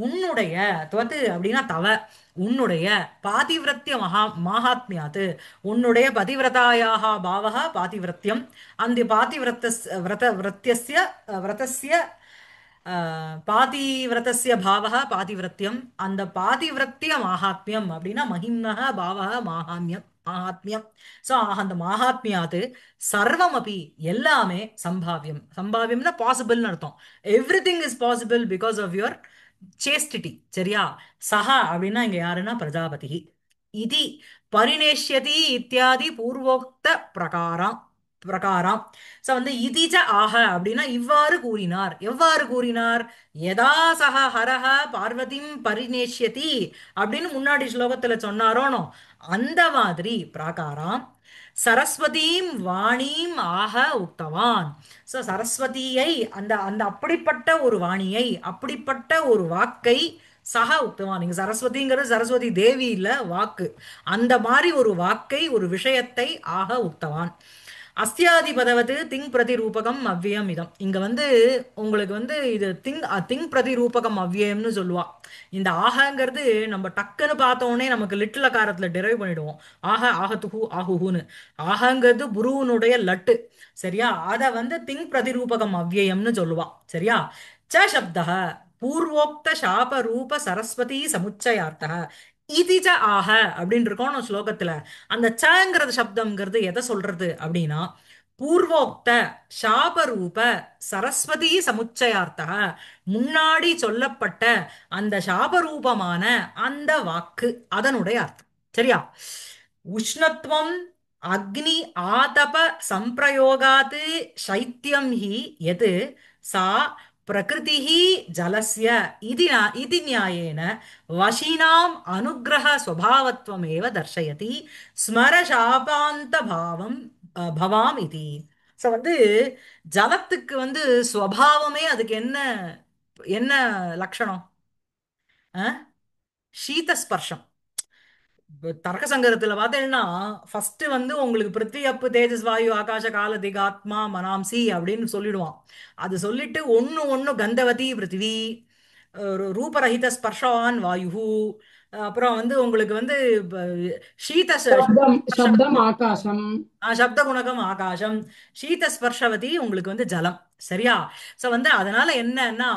உன்னுடைய துவத்து அப்படின்னா தவ, உன்னுடைய பாதிவிரத்திய மாஹாத்மியாத், உன்னுடைய பதிவிரதாயாக பாவக பாதிவிரத்தியம், அந்த விரதஸ்ய பாதிவிரதஸ்ய பாவக பாதிவிரத்தியம், அந்த பாதிவிரத்திய மாஹாத்மியம் அப்படின்னா மகிம்னக பாவக மாஹாத்மியம் மாஹாத்மியம். ஸோ அந்த மாஹாத்மியாது சர்வம் அப்படி எல்லாமே சம்பாவியம். சம்பாவியம்னா பாசிபிள்னு அர்த்தம். Everything is possible because of your chastity. சரியா? சஹா அப்படின்னா இங்க யாருன்னா பிரஜாபதி. இதி பரிணேஷ்யதி இத்தியாதி பூர்வோக்த பிரகாரம். சோ வந்து இதிஜ ஆக அப்படின்னா இவ்வாறு கூறினார். எவ்வாறு கூறினார்? யதா சக ஹரஹ பார்வதிம் பரிநேஷ்யதி அப்படின்னு முன்னாடி ஸ்லோகத்துல சொன்னாரோனோ அந்த மாதிரி பிராகாராம் சரஸ்வதீம் வாணீம் ஆக உக்தவான். ஸோ சரஸ்வதியை, அந்த அந்த அப்படிப்பட்ட ஒரு வாணியை, அப்படிப்பட்ட ஒரு வாக்கை சக உக்தவான். நீங்க சரஸ்வதிங்கிறது சரஸ்வதி தேவி இல்ல, வாக்கு. அந்த மாதிரி ஒரு வாக்கை, ஒரு விஷயத்தை ஆக உக்தவான். அஸ்தியாதி பதவது திங் பிரதிரூபகம் அவ்வியம் இதம். இங்க வந்து உங்களுக்கு வந்து இது திங் பிரதிரூபகம் அவ்வியம்னு சொல்லுவா. இந்த ஆகங்கிறது நம்ம டக்குன்னு பார்த்தோன்னே நமக்கு லிட்டில் காரத்துல டெரைவ் பண்ணிடுவோம். ஆக ஆகத்துஹு ஆகுஹுன்னு. ஆகங்கிறது புருவனுடைய லட்டு. சரியா? அத வந்து திங் பிரதிரூபகம் அவ்வியம்னு சொல்லுவா. சரியா? ச சப்தः பூர்வோக்த சாப ரூப சரஸ்வதி சமுச்சயார்த்தः இதி ச ஆக அப்படின்னு இருக்கோம் நம்ம ஸ்லோகத்துல. அந்த சங்கிறது சப்தம்ங்கிறது எதை சொல்றது அப்படின்னா பூர்வோக்த சாபரூப சரஸ்வதி சமுச்சயார்த்தக, முன்னாடி சொல்லப்பட்ட அந்த சாபரூபமான அந்த வாக்கு, அதனுடைய அர்த்தம். சரியா? உஷ்ணத்துவம் அக்னி ஆதப சம்பிரயோகாத் சைத்தியம் ஹி எது சா பிரகிருதிஹி ஜலஸ்ய இதி நியாயேன வசீனாம் அனுக்கிரக ஸ்வபாவத்வமேவ தர்சயதி ஸ்மர சாபாந்த பாவம் பவாம் இதி. ஸோ வந்து ஜலத்துக்கு வந்து ஸ்வபாவமே அதுக்கு என்ன என்ன லட்சணம்? அஹ்? சீதஸ்பர்ஷம். தர்க்க சங்கரத்துல பார்த்தீங்கன்னா ஃபர்ஸ்ட் வந்து உங்களுக்கு பிருத்வி அப்பு தேஜஸ் வாயு ஆகாஷ கால திகாத்மா மனாம்சி அப்படின்னு சொல்லிடுவான். அது சொல்லிட்டு ஒன்னு ஒன்னு கந்தவதி பிருத்திவி, ரூபரஹித ஸ்பர்ஷவான் வாயு, அப்புறம் வந்து உங்களுக்கு வந்து சீத शब्दम् आकाशम्। சப்த குணகம் ஆகாசம், சீத ஸ்பர்ஷவதி உங்களுக்கு வந்து ஜலம். சரியா? சோ வந்து அதனால என்னன்னா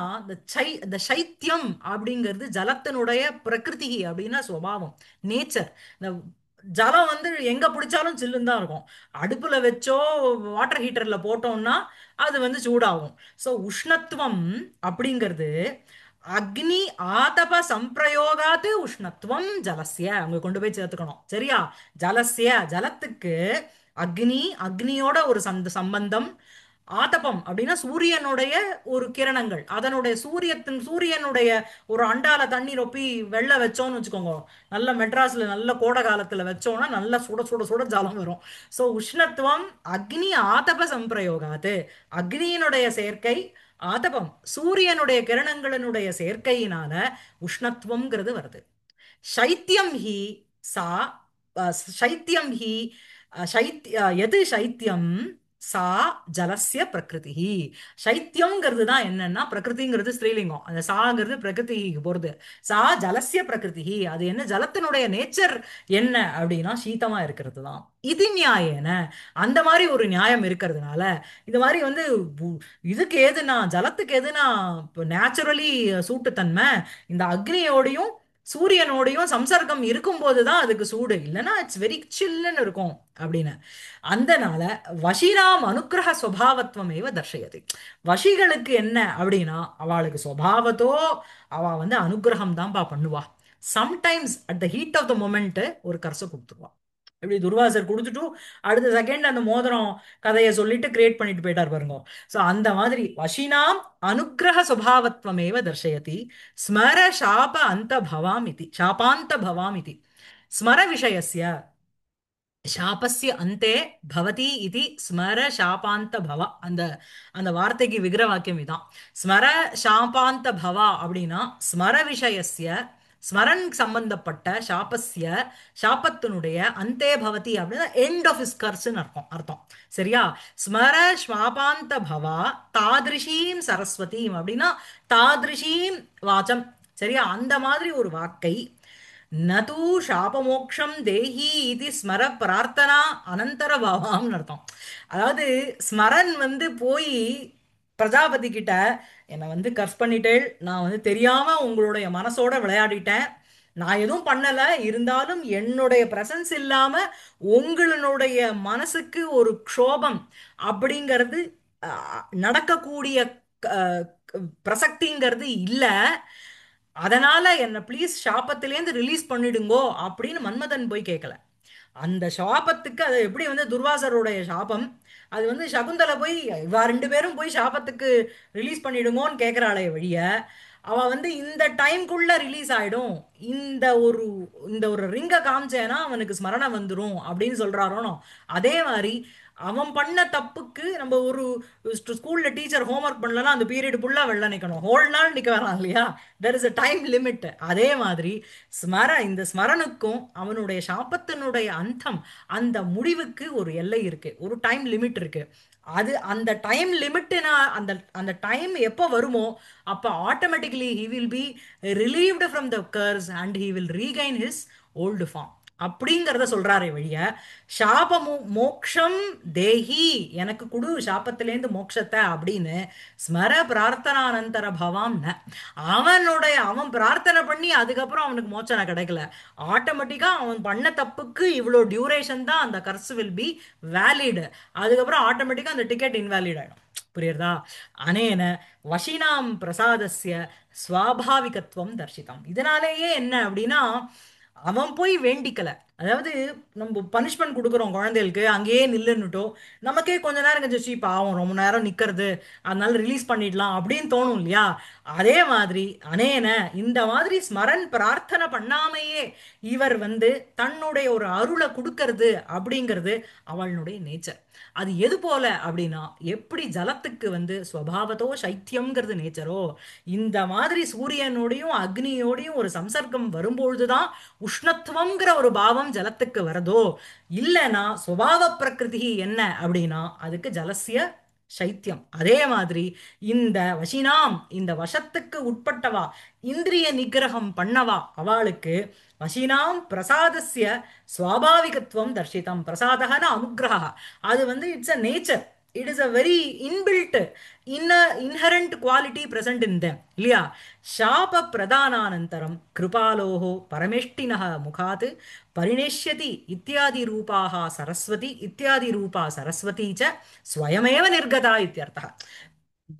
இந்த சைத்தியம் அப்படிங்கிறது ஜலத்தினுடைய பிரகிருதி அப்படின்னா சுபாவம், நேச்சர். இந்த ஜலம் வந்து எங்க பிடிச்சாலும் சில்லுன்னு தான் இருக்கும். அடுப்புல வச்சோ வாட்டர் ஹீட்டர்ல போட்டோம்னா அது வந்து சூடாகும். சோ உஷ்ணத்துவம் அப்படிங்கிறது அக்னி ஆதப சம்பிரயோகாத்து உஷ்ணத்துவம் ஜலஸ்ய அங்க கொண்டு போய் சேர்த்துக்கணும். சரியா? ஜலஸ்ய ஜலத்துக்கு அக்னி, அக்னியோட ஒரு சம்பந்தம். ஆதபம் அப்படின்னா சூரியனுடைய ஒரு கிரணங்கள், அதனுடைய சூரியனுடைய ஒரு அண்டால தண்ணி ரொப்பி வெள்ள வச்சோம்னு வச்சுக்கோங்க. நல்ல மெட்ராஸ்ல நல்ல கோடை காலத்துல வச்சோம்னா நல்ல சுட சுட சுட ஜலம் வரும். சோ உஷ்ணத்துவம் அக்னி ஆதப சம்பிரயோகாது, அக்னியினுடைய சேர்க்கை, ஆதபம் சூரியனுடைய கிரணங்களினுடைய சேர்க்கையினால உஷ்ணத்துவம்ங்கிறது வருது. சைத்தியம் ஹி சா சைத்தியம் ஹி எது சைத்தியம் சா ஜலஸ்ய பிரகிருதி. சைத்தியம்ங்கிறது தான் என்னன்னா பிரகிருதிங்கிறது ஸ்ரீலிங்கம், அந்த சாங்கிறது பிரகிருதிக்கு போறது. சா ஜலஸ்ய பிரகிருதி, அது என்ன ஜலத்தினுடைய நேச்சர் என்ன அப்படின்னா சீதமா இருக்கிறது தான். இது நியாயன, அந்த மாதிரி ஒரு நியாயம் இருக்கிறதுனால இது மாதிரி வந்து இதுக்கு எதுனா ஜலத்துக்கு எதுனா நேச்சுரலி சூட்டுத்தன்மை, இந்த அக்னியோடையும் சூரியனோடையும் சம்சர்க்கம் இருக்கும்போது தான் அதுக்கு சூடு, இல்லைன்னா இட்ஸ் வெரி சில்லுன்னு இருக்கும் அப்படின்னு. அந்தனால வஷினாம் அனுக்கிரக சுவாவத்வமேவ தர்ஷயது. வஷிகளுக்கு என்ன அப்படின்னா அவளுக்கு சுவாவத்தோ அவ வந்து அனுகிரகம் தான்ப்பா பண்ணுவா. Sometimes at the heat of the moment ஒரு கரசை கொடுத்துருவா. இப்படி துர்வாசர் கொடுத்துட்டு அடுத்த செகண்ட் அந்த மோதிரம் கதையை சொல்லிட்டு கிரியேட் பண்ணிட்டு போயிட்டார் பாருங்க. சோ அந்த மாதிரி வஷினாம் அனுக்கிரக சுபாவத்வமேவ தர்ஷயதி ஸ்மர சாப அந்த பவாமிதி சாபாந்த பவாமிதி. ஸ்மர விஷயஸ்ய சாபஸ்ய அந்தே பவதி இது ஸ்மர சாபாந்த பவ. அந்த அந்த வார்த்தைக்கு விக்கிர வாக்கியம் இதான். ஸ்மர சாபாந்த பவா அப்படின்னா ஸ்மர விஷயஸ்ய, ஸ்மரன் சம்பந்தப்பட்ட சாபஸ்ய, சாபத்தினுடைய அந்தே பவதி அப்படின்னா எண்ட் ஆஃப் இஸ் கர்ஸ்ன்னு அர்த்தம் அர்த்தம். சரியா? ஸ்மர ஸ்வாபாந்த பவா தாதிருஷீம் சரஸ்வதீம் அப்படின்னா தாதிருஷீம் வாச்சம். சரியா? அந்த மாதிரி ஒரு வாக்கை நது சாபமோக்ஷம் தேஹி இது ஸ்மர பிரார்த்தனா அனந்தர பாவாம்னு அர்த்தம். அதாவது ஸ்மரன் வந்து போய் பிரஜாபதி கிட்ட என்னை வந்து கர்ஸ் பண்ணிட்டேள், நான் வந்து தெரியாம உங்களுடைய மனசோட விளையாடிட்டேன், நான் எதுவும் பண்ணல, இருந்தாலும் என்னுடைய பிரசன்ஸ் இல்லாம உங்களுடைய மனசுக்கு ஒரு க்ஷோபம் அப்படிங்கிறது நடக்கக்கூடிய அஹ், பிரசக்திங்கிறது இல்ல, அதனால என்ன ப்ளீஸ் சாபத்திலேருந்து ரிலீஸ் பண்ணிடுங்கோ அப்படின்னு மன்மதன் போய் கேட்கல. அந்த சாபத்துக்கு அது எப்படி வந்து துர்வாசருடைய சாபம், அது வந்து சகுந்தலை போய் இவா ரெண்டு பேரும் போய் சாபத்துக்கு ரிலீஸ் பண்ணிடுங்கோன்னு கேட்குறாளே வழிய, அவ வந்து இந்த டைம்குள்ள ரிலீஸ் ஆயிடும், இந்த ஒரு இந்த ஒரு ரிங்கை காமிச்சேன்னா அவனுக்கு ஸ்மரணம் வந்துடும் அப்படின்னு சொல்றாரோனோ, அதே மாதிரி அவன் பண்ண தப்புக்கு நம்ம ஒரு ஸ்கூல்ல டீச்சர் ஹோம்ஒர்க் பண்ணலன்னா அந்த பீரியட் ஃபுல்லா வெளில நிக்கணும், ஹோல் நாள் நிக்க வேணாம் இல்லையா, there is a time limit. அதே மாதிரி இந்த ஸ்மரனுக்கும் அவனுடைய சாபத்தினுடைய அந்தம், அந்த முடிவுக்கு ஒரு எல்லை இருக்கு, ஒரு டைம் லிமிட் இருக்கு. அது அந்த டைம் லிமிட்னா அந்த அந்த டைம் எப்போ வருமோ அப்போ automatically he will be relieved from the curse and he will regain his old form அப்படிங்கிறத சொல்றாரே வழிய, சாப மோக்ஷம் தேஹி, எனக்கு குடு சாபத்திலேருந்து மோட்சத்தை அப்படின்னு ஸ்மர பிரார்த்தனானந்தர பவாம் ந. அவன் பிரார்த்தனை பண்ணி அதுக்கப்புறம் அவனுக்கு மோட்சம் கிடைக்கல, ஆட்டோமேட்டிக்கா அவன் பண்ண தப்புக்கு இவ்வளோ டியூரேஷன் தான் அந்த கர்ஸ் வில் பி வேலிடு, அதுக்கப்புறம் ஆட்டோமேட்டிக்கா அந்த டிக்கெட் இன்வேலிட் ஆயிடும். புரியுறதா? அனேன வஷினாம் பிரசாதஸ்ய ஸ்வாபாவிகத்துவம் தர்ஷிதம். இதனாலேயே என்ன அப்படின்னா, அவன் போய் வேண்டிக்கல. அதாவது நம்ம பனிஷ்மெண்ட் கொடுக்குறோம் குழந்தைகளுக்கு, அங்கேயே நில்லுன்னுட்டோ நமக்கே கொஞ்ச நேரம் கழிச்சு பாவம் ரொம்ப நேரம் நிக்கிறது, அதனால ரிலீஸ் பண்ணிடலாம் அப்படின்னு தோணும் இல்லையா? அதே மாதிரி அனேன இந்த மாதிரி ஸ்மரன் பிரார்த்தனை பண்ணாமையே இவர் வந்து தன்னுடைய ஒரு அருளை கொடுக்கறது அப்படிங்கிறது அவளுடைய நேச்சர். அது எது போல அப்படின்னா, எப்படி ஜலத்துக்கு வந்து ஸ்வபாவத்தோ சைத்தியம்ங்கிறது நேச்சரோ, இந்த மாதிரி சூரியனோடையும் அக்னியோடையும் ஒரு சம்சர்க்கம் வரும்பொழுதுதான் உஷ்ணத்துவம்ங்கிற ஒரு பாவம் ஜலத்துக்கு வரதோ, இல்லைன்னா சுபாவ பிரகிருதி என்ன அப்படின்னா அதுக்கு ஜலசிய சைத்தியம். அதே மாதிரி இந்த வசினாம், இந்த வசத்துக்கு உட்பட்டவா, இந்திரிய நிகிரகம் பண்ணவா அவளுக்கு வசினாம் பிரசாதஸ்ய ஸ்வாபாவிகத்துவம் தர்ஷிதம். பிரசாதகன அனுகிரக, அது வந்து it's a nature, it is a very inbuilt inherent quality present in them இல்லையா? சாப பிரதானானந்தரம் கிருபாலோஹோ பரமேஷ்டினः முகாத் பரிணேஷ்யதி இத்தியாதி ரூபாः சரஸ்வதி இத்தியாதி ரூபா சரஸ்வதி ச ஸ்வயமேவ நிர்கதா இத்தியர்த்தः.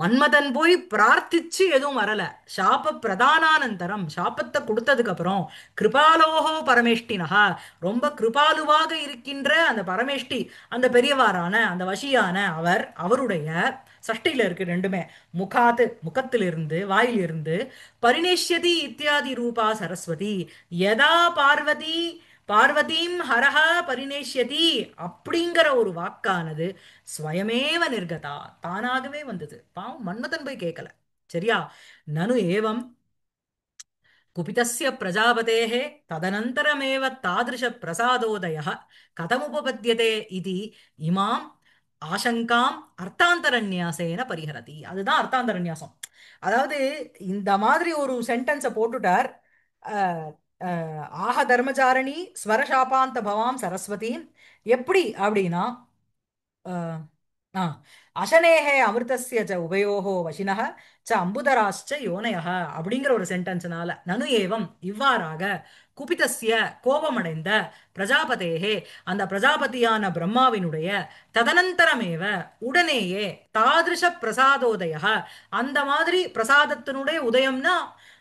மன்மதன் போய் பிரார்த்திச்சு எதுவும் வரல, சாப பிரதானானந்தரம் சாபத்தை கொடுத்ததுக்கு அப்புறம் கிருபாலோகோ பரமேஷ்டினஹா, ரொம்ப கிருபாலுவாக இருக்கின்ற அந்த பரமேஷ்டி, அந்த பெரியவாரான அந்த வஷியான அவருடைய சஷ்டியில இருக்கு ரெண்டுமே, முகாத்து முகத்திலிருந்து வாயிலிருந்து, பரிணேஷ்யதி இத்தியாதி ரூபா சரஸ்வதி, யதா பார்வதி பார்வதீம் ஹரஹா பரிணேஷ்யதி அப்படிங்கிற ஒரு வாக்கானது ஸ்வயமேவ நிர்கதா, தானாகவே வந்தது. பாவம் மன்மதன் போய் கேட்கல. சரியா? நனு ஏவம் குபிதஸ்ய பிரஜாபதேः ததனந்தரமேவ தாதிருஷ பிரசாதோதயः கதமுபபத்யதே இதி இமாம் ஆசங்காம் அர்த்தாந்தரநியாசேன பரிஹரதி. அதுதான் அர்த்தாந்தரநியாசம். அதாவது இந்த மாதிரி ஒரு சென்டென்ஸை போட்டுட்டார். அஹ், ஆஹ தர்மச்சாரணி ஸ்வரசாபாந்த பவாம் சரஸ்வதி, எப்படி அப்படின்னா அஹ், ஆ அசனேகே அமிர்தஸ்ய ச உபயோகோ வசினः ச அம்புதராశ్చ யோனயः அப்படிங்கிற ஒரு சென்டென்ஸ்னால நனு ஏவம் இவ்வாறாக குபிதஸ்ய கோபமடைந்த பிரஜாபதேகே அந்த பிரஜாபதியான பிரம்மாவினுடைய ததனந்தரமேவ உடனேயே தாதிருஷ பிரசாதோதய, அந்த மாதிரி பிரசாதத்தினுடைய உதயம்னா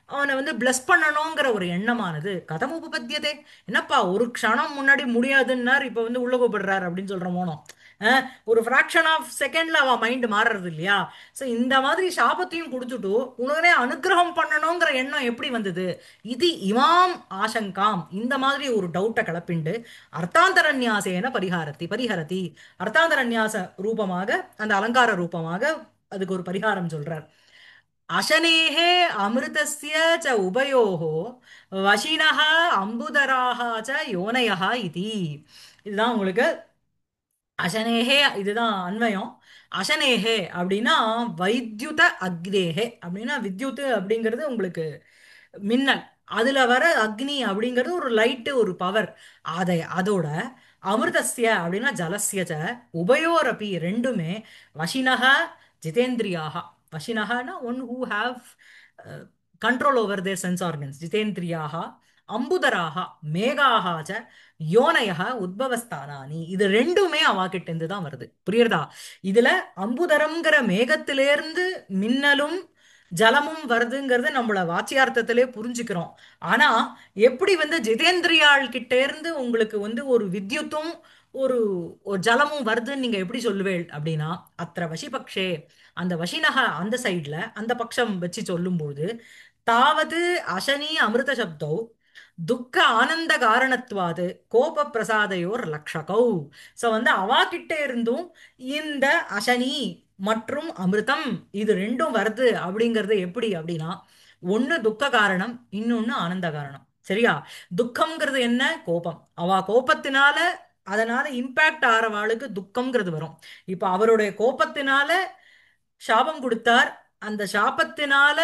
அவனை வந்து பிளஸ் பண்ணணுங்கிற ஒரு எண்ணமானது கதம் உபபத்தியதே. என்னப்பா ஒரு க்ஷணம் முன்னாடி முடியாதுன்னார், இப்ப வந்து உள்ள கூப்பிடுறாரு அப்படின்னு சொல்ற மோனோ. ஒரு ஃப்ராக்ஷன் ஆஃப் செகண்ட்ல அவ மைண்ட் மாறுறது இல்லையா? ஸோ இந்த மாதிரி சாபத்தையும் கொடுத்துட்டு உடனே அனுக்கிரகம் பண்ணணுங்கிற எண்ணம் எப்படி வந்தது? இது இமாம் ஆசங்காம், இந்த மாதிரி ஒரு டவுட்டை கிளப்பிண்டு அர்த்தாந்தரநியாசேன பரிஹரதி, அர்த்தாந்தரநியாச ரூபமாக அந்த அலங்கார ரூபமாக அதுக்கு ஒரு பரிகாரம் சொல்றார். அசனேகே அமிர்தஸ்ய ச உபயோகோ வசினஹ அம்புதராக ச யோனயஹ இதி. இதுதான் உங்களுக்கு அசனேகே, இதுதான் அன்வயம். அசனேகே அப்படின்னா வைத்யுத அக்னேகே அப்படின்னா, வித்யுத் அப்படிங்கிறது உங்களுக்கு மின்னல். அதுல வர அக்னி அப்படிங்கிறது ஒரு லைட்டு ஒரு பவர். அதோட அமிர்தஸ்ய அப்படின்னா ஜலஸ்ய ச உபயோரப்பி ரெண்டுமே வசினஹ ஜிதேந்திரியாக. வசினஹனா one who have control over their sense organs. ஜிதேந்திரியாக அம்புதராக மேகாக ச யோனயः உத்பவஸ்தானானி. இது ரெண்டுமே அவாகிட்ட இருந்து தான் வருது. புரியுறதா? இதுல அம்புதரம்ங்கிற மேகத்திலேருந்து மின்னலும் ஜலமும் வருதுங்கிறது நம்மள வாச்சியார்த்தத்திலே புரிஞ்சுக்கிறோம். ஆனா எப்படி வந்து ஜிதேந்திரியாள் கிட்ட இருந்து உங்களுக்கு வந்து ஒரு வித்யுத்தும் ஒரு ஒரு ஜலமும் வருதுன்னு நீங்க எப்படி சொல்லுவேள் அப்படின்னா, அத்திர வசிபக்ஷே, அந்த வசினக அந்த சைட்ல அந்த பட்சம் வச்சு சொல்லும்போது, தாவது அசனி அமிர்த சப்தௌ துக்க ஆனந்த காரணத்வாது கோப பிரசாதையோர் லக்ஷகௌ. சோ வந்து அவா கிட்ட இருந்தும் இந்த அசனி மற்றும் அமிர்தம் இது ரெண்டும் வருது அப்படிங்கிறது எப்படி அப்படின்னா, ஒண்ணு துக்க காரணம், இன்னொன்னு ஆனந்த காரணம். சரியா? துக்கம்ங்கிறது என்ன? கோபம். அவ கோபத்தினால அதனால இம்பாக்ட் ஆறவாளுக்கு துக்கம்ங்கிறது வரும். இப்ப அவருடைய கோபத்தினால சாபம் கொடுத்தார். அந்த சாபத்தினால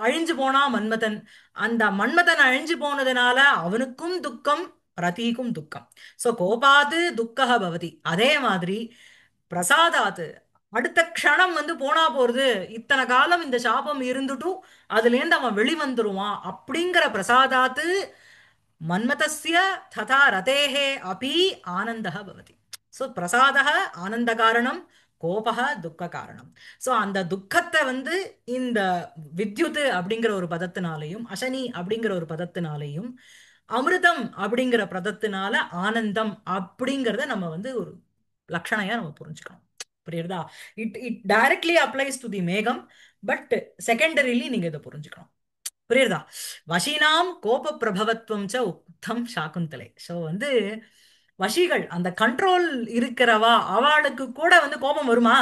அழிஞ்சு போனா மன்மதன். அந்த மன்மதன் அழிஞ்சு போனதுனால அவனுக்கும் துக்கம், ரதிக்கும் துக்கம். சோ கோபாது துக்கஹ பவதி. அதே மாதிரி பிரசாதாத்து அடுத்த க்ஷணம் வந்து போனா போறது, இத்தனை காலம் இந்த சாபம் இருந்துட்டும் அதுல இருந்து அவன் வெளிவந்துருவான் அப்படிங்கிற பிரசாதாத்து மன்மதஸ்ய ததா ரதேஹே அபி ஆனந்தः பவதி. ஸோ பிரசாதः ஆனந்த காரணம், கோபः துக்க காரணம். ஸோ அந்த துக்கத்தை வந்து இந்த வித்யுத் அப்படிங்கிற ஒரு பதத்தினாலையும் அசனி அப்படிங்கிற ஒரு பதத்தினாலையும் அமிர்தம் அப்படிங்கிற பதத்தினால ஆனந்தம் அப்படிங்கிறத நம்ம வந்து ஒரு லட்சணையா நம்ம புரிஞ்சுக்கணும். புரியுறதா? It directly applies to the மேகம், பட் செகண்டரிலி நீங்க இதை புரிஞ்சுக்கணும். புரியுறதா? வஷினாம் கோப பிரபவத்துவம் ச உக்தம் சாகுந்தலை. ஸோ வந்து வஷிகள் அந்த கண்ட்ரோல் இருக்கிறவா அவளுக்கு கூட வந்து கோபம் வருமா?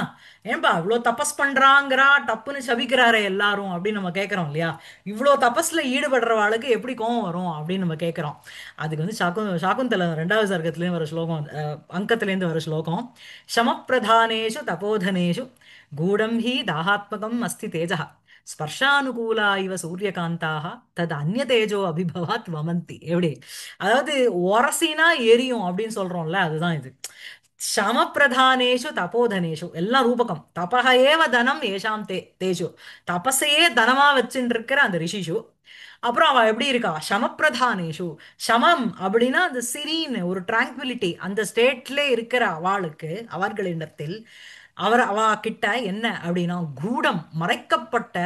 ஏன்பா இவ்வளோ தபஸ் பண்றாங்கிறா டப்புன்னு சபிக்கிறாரே எல்லாரும் அப்படின்னு நம்ம கேட்கறோம் இல்லையா? இவ்வளோ தபஸ்ல ஈடுபடுறவாளுக்கு எப்படி கோபம் வரும் அப்படின்னு நம்ம கேட்கறோம். அதுக்கு வந்து சாகுந்தலை ரெண்டாவது சர்க்கத்துலேருந்து வர ஸ்லோகம், அங்கத்திலேருந்து வர ஸ்லோகம். சமப்பிரதானேஷு தபோதனேஷு கூடம் ஹி தாஹாத்மகம் அஸ்தி தேஜः ஸ்பர்ஷானுகூலா இவ சூரியகாந்தாக தது அந்நிய தேஜோ அபிபவாத் வமந்தி. எப்படி? அதாவது ஒரசினா எரியும் அப்படின்னு சொல்றோம்ல, அதுதான் இது. சமப்பிரதானேஷு தபோதனேஷு எல்லாம் ரூபகம். தபஹ ஏவ தனம் ஏஷாம் தேஷு. தபசையே தனமா வச்சுட்டு இருக்கிற அந்த ரிஷிஷு. அப்புறம் அவ எப்படி இருக்கா? சமப்பிரதானேஷு. சமம் அப்படின்னா அந்த சிரீன் ஒரு டிராங்குவிலிட்டி அந்த ஸ்டேட்ல இருக்கிற அவளுக்கு அவர்களிடத்தில் அவ கிட்ட என்ன அப்படின்னா கூடம் மறைக்கப்பட்ட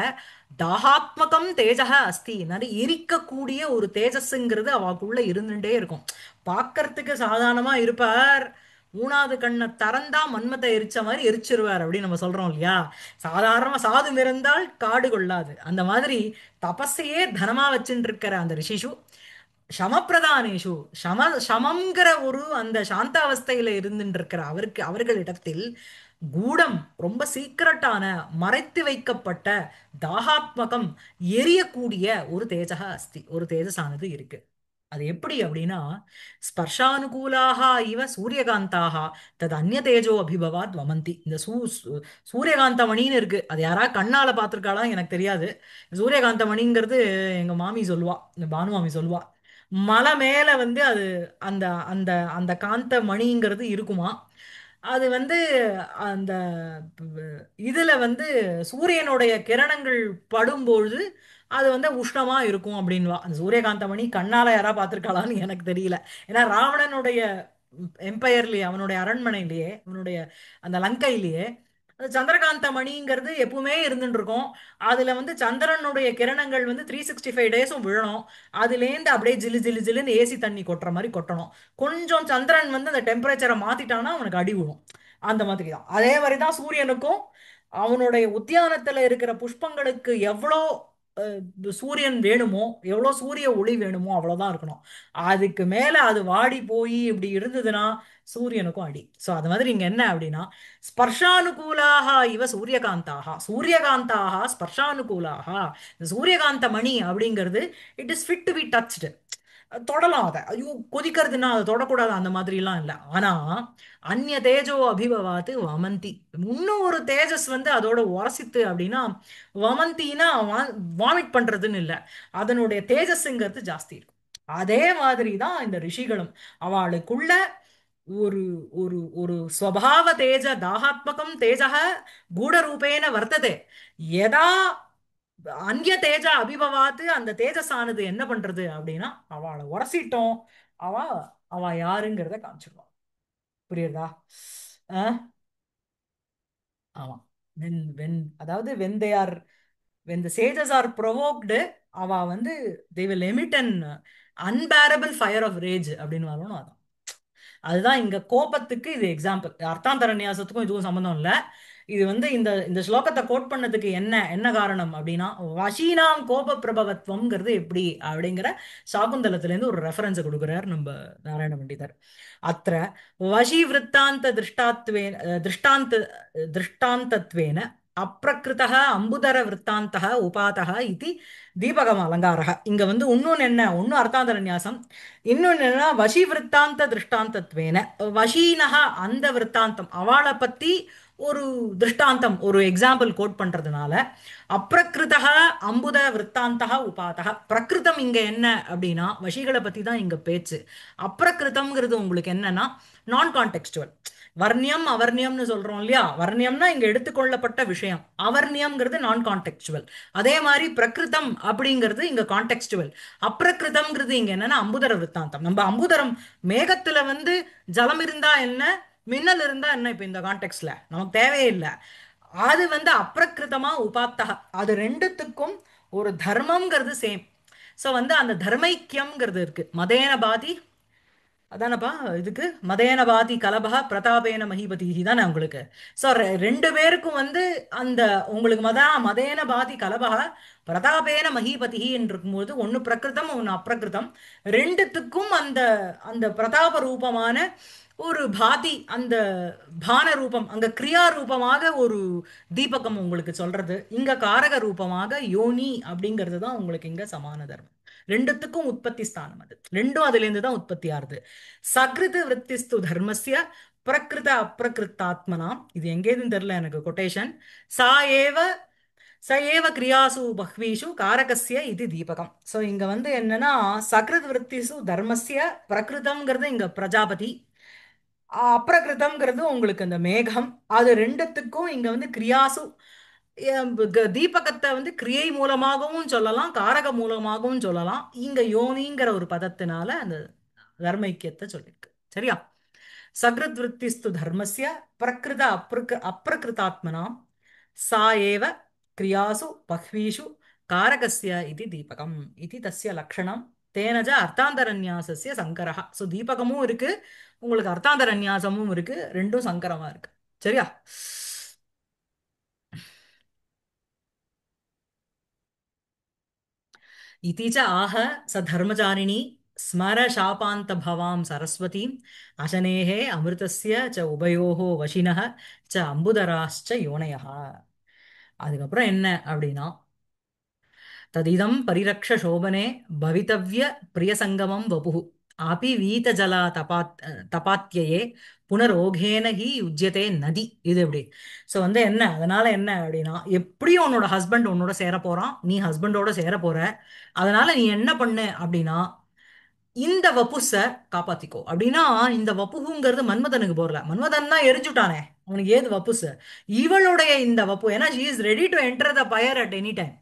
தாகாத்மகம் தேஜக அஸ்தி. நிறைய எரிக்கக்கூடிய ஒரு தேஜஸ்ங்கிறது அவக்குள்ள இருந்துட்டே இருக்கும். பார்க்கறதுக்கு சாதாரணமா இருப்பார், மூணாவது கண்ணை திறந்தா மன்மத்தை எரிச்ச மாதிரி எரிச்சிருவார் அப்படின்னு நம்ம சொல்றோம் இல்லையா? சாதாரணமா சாது மிறந்தால் காடு கொள்ளாது. அந்த மாதிரி தபஸையே தனமா வச்சுட்டு இருக்கிற அந்த ரிஷிஷு சமப்பிரதானேஷு சமம்ங்கிற ஒரு அந்த சாந்தாவஸ்தையில இருந்துட்டு இருக்கிற அவர்களிடத்தில் கூடம் ரொம்ப சீக்கிரட்டான மறைத்து வைக்கப்பட்ட தாகாத்மகம் எரியக்கூடிய ஒரு தேஜக அஸ்தி, ஒரு தேஜஸானது இருக்கு. அது எப்படி அப்படின்னா, ஸ்பர்ஷானுகூலாக இவ சூரியகாந்தாக தது அந்நிய தேஜோ அபிபவாத் வமந்தி. இந்த சூரியகாந்த மணின்னு இருக்கு. அது யாரா கண்ணால பார்த்திருக்காளா எனக்கு தெரியாது. சூரியகாந்த மணிங்கிறது எங்க மாமி சொல்லுவா, இந்த பானுமாமி சொல்லுவா. மலை மேல வந்து அது அந்த அந்த அந்த காந்த மணிங்கிறது இருக்குமா. அது வந்து அந்த இதுல வந்து சூரியனுடைய கிரணங்கள் படும்பொழுது அது வந்து உஷ்ணமா இருக்கும் அப்படின்வா. அந்த சூரியகாந்த மணி கண்ணால யாரா பார்த்திருக்காளான்னு எனக்கு தெரியல. ஏன்னா ராவணனுடைய எம்பையர்லயே அவனுடைய அரண்மனையிலேயே அவனுடைய அந்த லங்கையிலேயே அந்த சந்திரகாந்த மணிங்கிறது எப்பவுமே இருந்துட்டு இருக்கும். அதுல வந்து சந்திரனுடைய கிரணங்கள் வந்து 365 டேஸும் விழணும். அதுலேருந்து அப்படியே ஜிலு ஜிலு ஜிலுன்னு ஏசி தண்ணி கொட்டுற மாதிரி கொட்டணும். கொஞ்சம் சந்திரன் வந்து அந்த டெம்பரேச்சரை மாத்திட்டானா அவனுக்கு அடி விழும். அந்த மாதிரி தான். அதே மாதிரி தான் சூரியனுக்கும் அவனுடைய உத்தியானத்துல இருக்கிற புஷ்பங்களுக்கு எவ்வளோ சூரியன் வேணுமோ, எவ்வளோ சூரிய ஒளி வேணுமோ அவ்வளோதான் இருக்கணும். அதுக்கு மேல அது வாடி போய் இப்படி இருந்ததுன்னா சூரியனுக்கும் அடி. ஸோ அது மாதிரி இங்க என்ன அப்படின்னா, ஸ்பர்ஷானுகூலாக இவ சூரியகாந்தாக சூரியகாந்தாக ஸ்பர்ஷானுகூலாக. இந்த சூரியகாந்த மணி அப்படிங்கிறது it is fit to be touched. தொடலாம் அதை. ஐயோ கொதிக்கிறதுன்னா அதை தொடக்கூடாது அந்த மாதிரிலாம் இல்லை. ஆனா அந்நிய தேஜோ அபிபவாத்து வமந்தி, இன்னும் ஒரு தேஜஸ் வந்து அதோட உரசித்து அப்படின்னா வமந்தினா வாமிட் பண்றதுன்னு இல்லை, அதனுடைய தேஜஸ்ங்கிறது ஜாஸ்தி இருக்கும். அதே மாதிரி தான் இந்த ரிஷிகளும் அவளுக்குள்ள ஒரு ஒரு ஒரு ஸ்வபாவ தேஜ தாகாத்மகம் தேஜக கூடரூபேன வர்த்ததே. எதா அந்நிய தேஜ அபிபவாத்து, அந்த தேஜஸானது என்ன பண்றது அப்படின்னா அவளை உரசிட்டோம், அவ அவ யாருங்கிறத காமிச்சிடுவான். புரியுறதா? அஹ் ஆமா. அதாவது when they are, when the sages are provoked, அவ வந்து they will emit an unbearable fire of rage அப்படின்னு வரணும். அதான் அதுதான் இங்க கோபத்துக்கு இது எக்ஸாம்பிள். அர்த்தாந்தரநியாசத்துக்கும் இதுவும் சம்மந்தம் இல்ல. இது வந்து இந்த இந்த ஸ்லோகத்தை கோட் பண்ணதுக்கு என்ன என்ன காரணம் அப்படின்னா வசீனாம் கோப பிரபவத்வம்ங்கிறது எப்படி அப்படிங்கிற சாகுந்தலத்திலேருந்து ஒரு ரெஃபரன்ஸ் கொடுக்குறார் நம்ம நாராயண பண்டிதர். அத்த வசி விற்த்தாந்த திருஷ்டாந்த திருஷ்டாந்தத்வேன அப்பிரகிருதः அம்புதர விற்த்தாந்தः உபாதः இது தீபகம் அலங்காரः. இங்க வந்து இன்னொன்னு என்ன, ஒன்னும் அர்த்தாந்தர நியாசம், இன்னொன்னு என்னன்னா வசி விற்த்தாந்த திருஷ்டாந்தத்வேன, வசீனஹா அந்த விற்த்தாந்தம் அவளை பத்தி ஒரு திருஷ்டாந்தம் ஒரு எக்ஸாம்பிள் கோட் பண்றதுனால அப்பிரகிருதः அம்புத விற்த்தாந்தः உபாதः. பிரகிருதம் இங்க என்ன அப்படின்னா வஷிகளை பத்தி தான் இங்க பேச்சு. அப்பிரகிருதம்ங்கிறது உங்களுக்கு என்னன்னா நான் கான்டெக்ஸ்டுவல். வர்ணியம் அவர்ணியம்னு சொல்றோம் இல்லையா, வர்ணியம்னா இங்க எடுத்துக்கொள்ளப்பட்ட விஷயம், அவர்ணியம்ங்கிறது நான் கான்டெக்ஸ்டுவல். அதே மாதிரி பிரகிருதம் அப்படிங்கிறது இங்க கான்டெக்ஸ்டுவல். அப்பிரகிருதம்ங்கிறது இங்க என்னன்னா அம்புதர விற்த்தாந்தம். நம்ம அம்புதரம் மேகத்துல வந்து ஜலம் இருந்தா என்ன, மின்னல் இருந்தா என்ன, இப்ப இந்த கான்டெக்ட்ல நமக்கு தேவையே இல்லை. அது வந்து அப்பிரகிருதமா உபாத்தக, அது ரெண்டுத்துக்கும் ஒரு தர்மம்ங்கிறது சேம். ஸோ வந்து அந்த தர்மைக்கியம்ங்கிறது இருக்கு. மதேன பாதி, அதானப்பா இதுக்கு மதேன பாதி கலபக பிரதாபேன மகிபதி தானே உங்களுக்கு. ஸோ ரெண்டு பேருக்கும் வந்து அந்த உங்களுக்கு மதேன பாதி கலபக பிரதாபேன மகிபதி இருக்கும்போது ஒன்று பிரகிருதம் ஒன்று அப்பிரகிருதம், ரெண்டுத்துக்கும் அந்த அந்த பிரதாப ரூபமான ஒரு பாதி, அந்த பான ரூபம் அங்க கிரியா ரூபமாக ஒரு தீபகம் உங்களுக்கு சொல்றது, இங்க காரக ரூபமாக யோனி அப்படிங்கிறது தான் உங்களுக்கு இங்க சமான தர்மம். ரெண்டுத்துக்கும் உற்பத்தி ஸ்தானம், அது ரெண்டும் அதுல இருந்து தான் உற்பத்தி ஆறுது. சகிருது விற்த்திஸ்து தர்மஸ்ய பிரகிருத அப்பிரகிருத்தாத்மனாம், இது எங்கேதுன்னு தெரியல எனக்கு கொட்டேஷன். சா ஏவ ச ஏவ கிரியாசு பஹ்வீஷு காரகஸ்ய இது தீபகம். ஸோ இங்க வந்து என்னன்னா சகிருத் விற்த்திசு தர்மஸ்ய, பிரகிருதம்ங்கிறது இங்க பிரஜாபதி, அப்ரகிருதம்ங்கிறது உங்களுக்கு அந்த மேகம். அது ரெண்டுத்துக்கும் இங்க வந்து கிரியாசு, தீபகத்தை வந்து கிரியை மூலமாகவும் சொல்லலாம் காரக மூலமாகவும் சொல்லலாம். இங்க யோனிங்கிற ஒரு பதத்தினால அந்த தர்மைக்கியத்தை சொல்லிருக்கு. சரியா? சகிருத் விற்த்திஸ்து தர்மஸ்ய பிரகிருத அப்பிரகிருதாத்மனாம் சா ஏவ கிரியாசு பஹ்வீஷு காரகஸ்ய இது தீபகம் இது தஸ்ய லக்ஷணம். தேனஜ அர்த்தாந்தரநியாசஸ்ய சங்கரஹ. ஸோ தீபகமும் இருக்கு, உங்களுக்கு அர்த்தாந்தரநியாசமும் இருக்கு, ரெண்டும் சங்கரமா இருக்கு. சரியா? इति च आह स धर्मचारिणी स्मर शापान्त भवां सरस्वतीं अशनेः अमृतस्य च उभयोः वशिनः च अम्बुदराश्च योनयः. அதுக்கப்புறம் என்ன அப்படின்னா ததிதம் பரிரக்ஷ சோபனே பவித்தவ்ய பிரியசங்கமம் வபுः ஆபி வீதஜலா தபாத்யயே புனரோகேன ஹி யுஜ்யதே நதி. இது எப்படி? ஸோ வந்து என்ன அதனால என்ன அப்படின்னா எப்படியும் உன்னோட ஹஸ்பண்ட் உன்னோட சேர போறான், நீ ஹஸ்பண்டோட சேர போற, அதனால நீ என்ன பண்ணு அப்படின்னா இந்த வப்புஸ காப்பாத்திக்கோ அப்படின்னா. இந்த வப்புங்கிறது மன்மதனுக்கு போறல, மன்மதன் தான் எரிஞ்சுட்டானே, அவனுக்கு ஏது வப்புஸ். இவளுடைய இந்த வப்பு, ஏன்னா she is ready to enter the fire at any time.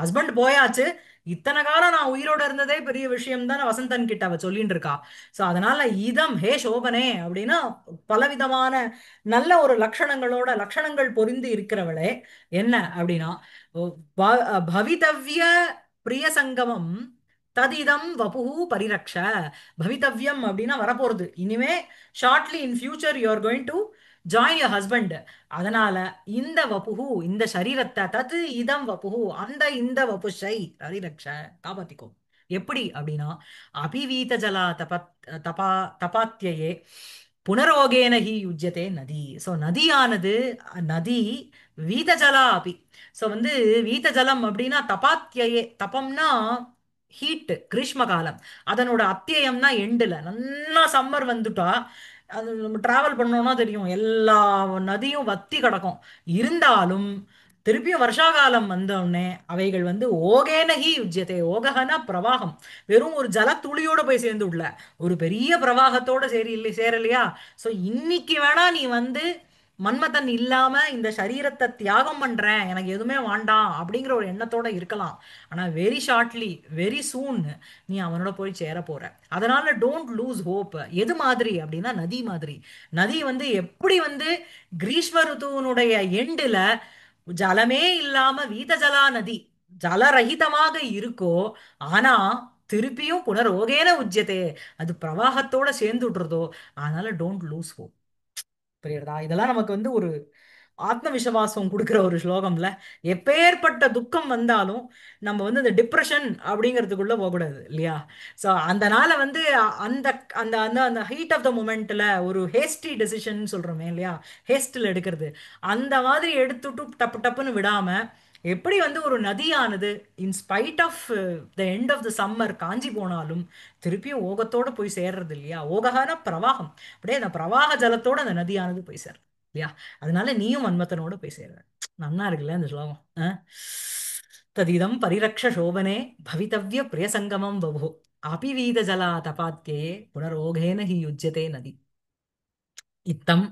Husband போயாச்சு, இத்தனை காலம் நான் உயிரோட இருந்ததே பெரிய விஷயம் தான் வசந்தன் கிட்ட அவ சொல்லிட்டு இருக்கா. ஸோ அதனால இதம் ஹே சோபனே அப்படின்னா பலவிதமான நல்ல ஒரு லட்சணங்கள் பொரிந்து இருக்கிறவளே என்ன அப்படின்னா பவிதவ்ய பிரிய சங்கமம் ததிதம் வபுஹு பரிரக்ஷ. பவிதவ்யம் அப்படின்னா வரப்போறது, இனிமே shortly in future you are going to join your husband. அதனால இந்த வபுஹு இந்த சரீரத்தை தது இதம் வபுஹு அந்த இந்த வபுஷை பரிரக்ஷ காப்பாத்திக்கோ. எப்படி அப்படின்னா அபிவீத ஜலா தபா தபாத்தியே புனரோகேன ஹி யுஜ்யதே நதி. ஸோ நதியானது நதி வீதஜலா அபி. ஸோ வந்து வீத ஜலம் அப்படின்னா தபாத்தியே, தபம்னா ஹீட்டு கிரீஷ்ம காலம். அதனோட அத்தியம்னா எண்டுல நல்லா சம்மர் வந்துட்டா, அது நம்ம டிராவல் பண்ணோம்னா தெரியும், எல்லா நதியும் வத்தி கிடக்கும். இருந்தாலும் திருப்பியும் வருஷாகாலம் வந்த உடனே அவைகள் வந்து ஓகேனகி யுஜ்யதே. ஓகஹனா பிரவாகம், வெறும் ஒரு ஜலத்துளியோட போய் சேர்ந்து விடல, ஒரு பெரிய பிரவாகத்தோட சேரி இல்லை சேரலையா. ஸோ இன்னைக்கு வேணா நீ வந்து மன்மதன் இல்லாம இந்த சரீரத்தை தியாகம் பண்றேன், எனக்கு எதுவுமே வேண்டாம் அப்படிங்கிற ஒரு எண்ணத்தோட இருக்கலாம். ஆனா வெரி ஷார்ட்லி, வெரி சூன் நீ அவனோட போய் சேர போற. அதனால டோன்ட் லூஸ் ஹோப். எது மாதிரி அப்படின்னா நதி மாதிரி. நதி வந்து எப்படி வந்து கிரீஷ்ம ருத்துவனுடைய எண்டுல ஜலமே இல்லாம வீதஜலா நதி ஜலரகிதமாக இருக்கோ, ஆனா திருப்பியும் புனரோகேன உஜ்யத்தே, அது பிரவாகத்தோட சேர்ந்து விடுறதோ. அதனால டோன்ட் லூஸ் ஹோப். புரியுறதா? இதெல்லாம் நமக்கு வந்து ஒரு ஆத்ம விசுவாசம் கொடுக்குற ஒரு ஸ்லோகம்ல. எப்பேற்பட்ட துக்கம் வந்தாலும் நம்ம வந்து இந்த டிப்ரெஷன் அப்படிங்கிறதுக்குள்ள போகக்கூடாது இல்லையா? ஸோ அதனால வந்து அந்த அந்த அந்த அந்த ஹீட் ஆஃப் த மூமெண்ட்ல ஒரு ஹேஸ்டி டெசிஷன் சொல்றோமே இல்லையா, ஹேஸ்டில் எடுக்கிறது, அந்த மாதிரி எடுத்துட்டு டப்பு டப்புன்னு விடாம, எப்படி வந்து ஒரு நதியானது in spite of the end of the summer காஞ்சி போனாலும் திருப்பியும் ஓகத்தோட போய் சேர்றது இல்லையா. ஓககான பிரவாகம், அப்படியே அந்த பிரவாக ஜலத்தோட அந்த நதியானது போய் சேரும் இல்லையா. அதனால நீயும் மன்மத்தனோட போய் சேருவ. நன்னா இருக்குல்ல இந்த ஸ்லோகம். ததிதம் பரிரக்ஷ சோபனே பவிதவ்ய பிரியசங்கமம் பபு அபிவீத ஜலா தபாத்யே புனரோகேன ஹி யுஜ்யதே நதி. இத்தம்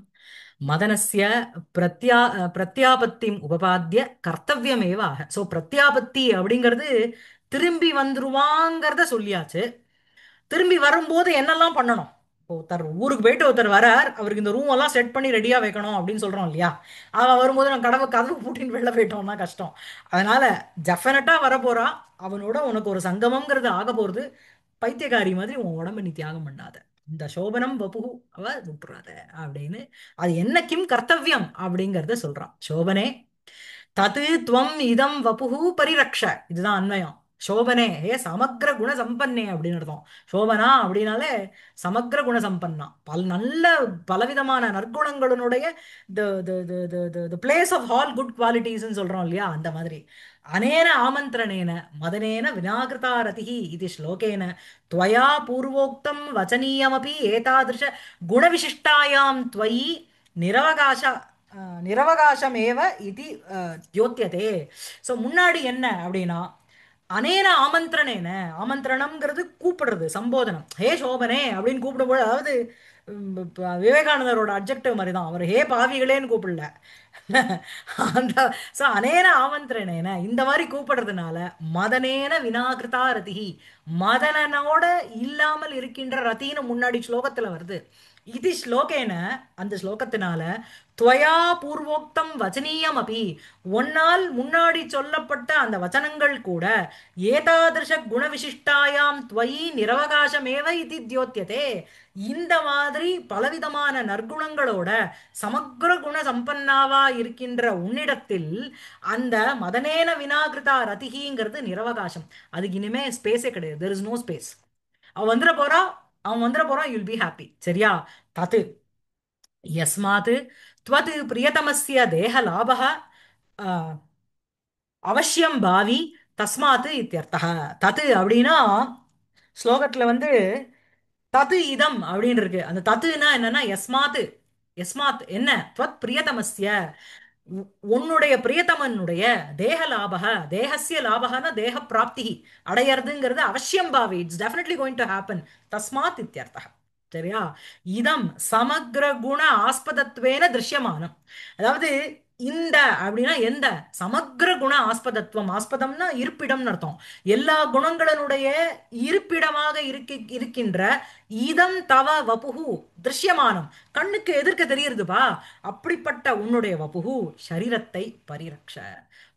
மதனஸ்ய பிரத்யாபத்திம் உபபாத்திய கர்த்தவியமேவ ஆக. ஸோ பிரத்யாபத்தி அப்படிங்கிறது திரும்பி வந்துருவாங்கிறத சொல்லியாச்சு. திரும்பி வரும்போது என்னெல்லாம் பண்ணணும்? இப்போ ஒருத்தர் ஊருக்கு போயிட்டு ஒருத்தர் வரார், அவருக்கு இந்த ரூம் எல்லாம் செட் பண்ணி ரெடியா வைக்கணும் அப்படின்னு சொல்றோம் இல்லையா. அவன் வரும்போது நான் கதவு பூட்டின்னு வெளில போயிட்டோம்னா கஷ்டம். அதனால டெஃபினட்டா வரப்போறா, அவனோட உனக்கு ஒரு சங்கமம்ங்கிறது ஆக போறது. பைத்தியக்காரி மாதிரி உன் உடம்ப நீ தியாகம் பண்ணாத, இந்த சோபனம் வபு அவ விட்டுறாத அப்படின்னு. அது என்ன கிம் கர்த்தவியம் அப்படிங்கறத சொல்றான். சோபனே தது துவம் இதம் வபுஹு பரிரக்ஷ. இதுதான் அன்வயம். சோபனே ஹே சமக்ர குண சம்பன்னே அப்படின்னு அர்த்தம். சோபனா அப்படின்னாலே சமக்ர குண சம்பன்னா, நல்ல பலவிதமான நற்குணங்களுடைய பிளேஸ் ஆஃப் ஆல் குட் குவாலிட்டிஸ்ன்னு சொல்றோம் இல்லையா, அந்த மாதிரி. அனேன ஆமந்திரணேன மதனேன வினாகிருதா ரதிஹி இது ஸ்லோகேன त्वया पूर्वोक्तं वचनीयमपि एतादृश गुणविशिष्टायां त्वयि निरवकाश நிரவகாசமேவ இது தியோத்தியதே. ஸோ முன்னாடி என்ன அப்படின்னா, அனேன ஆமந்திரணேன, ஆமந்திரணம்ங்கிறது கூப்பிடுறது, சம்போதனம். ஹே சோபனே அப்படின்னு கூப்பிடும்போது, அதாவது விவேகானந்தரோட அப்ஜெக்டிவ் மாதிரி தான், அவர் ஹே பாவிகளேன்னு கூப்பிடல. அந்த ஸோ அனேன ஆமந்திரணேன இந்த மாதிரி கூப்பிடுறதுனால மதனேன வினாகிருதா ரதிஹி, மதனனோட இல்லாமல் இருக்கின்ற ரத்தின்னு முன்னாடி ஸ்லோகத்துல வருது. இது ஸ்லோகேன, அந்த ஸ்லோகத்தினால துவயா பூர்வோக்தம் வச்சனீயம் அபி, ஒன்னால் முன்னாடி சொல்லப்பட்ட அந்த வச்சனங்கள் கூட ஏதாதிருஷ குணவிசிஷ்டாயாம் துவயி நிரவகாசமேவ இது தியோத்தியதே, இந்த மாதிரி பலவிதமான நற்குணங்களோட சமக்ர குண சம்பன்னாவா இருக்கின்ற உன்னிடத்தில் அந்த மதனேன வினாகிருதா ரதிகிங்கிறது நிரவகாசம். அதுக்கு இனிமே ஸ்பேஸே கிடையாது. There is no space. அவன் வந்துட போறா, அவன் வந்துட போறான், யூல் பி ஹாப்பி. சரியா? தத்து யஸ்மாத் त्वत् प्रियतमस्य देहलाभः அவசியம் பாவி தஸ்மாத் இத்தியர்த்தः. தத்து அப்படின்னா ஸ்லோகத்துல வந்து தத்து இதம் அப்படின்னு இருக்கு. அந்த தத்துனா என்னன்னா யஸ்மாத், யஸ்மாத் என்ன, त्वत् பிரியதமஸ்ய உன்னுடைய பிரியதமனுடைய தேக லாபக, தேகசிய லாபகன தேக பிராப்தி அடையறதுங்கிறது அவசியம் பாவி, it's definitely going to happen. தஸ்மாத் இத்தியர்த்தः. சரியா? இதம் சமக்ர குண ஆஸ்பதத்வேன திருஷ்யமானம். அதாவது இந்த அப்படின்னா எந்த சமக்ர குண ஆஸ்பதத்துவம், ஆஸ்பதம்னா இருப்பிடம்னு அர்த்தம். எல்லா குணங்களினுடைய இருப்பிடமாக இருக்கின்ற இதம் தவ வபுகு திருஷ்யமானம், கண்ணுக்கு எதிர்க்க தெரியுதுப்பா, அப்படிப்பட்ட உன்னுடைய வபுகு சரீரத்தை பரிரக்ஷ,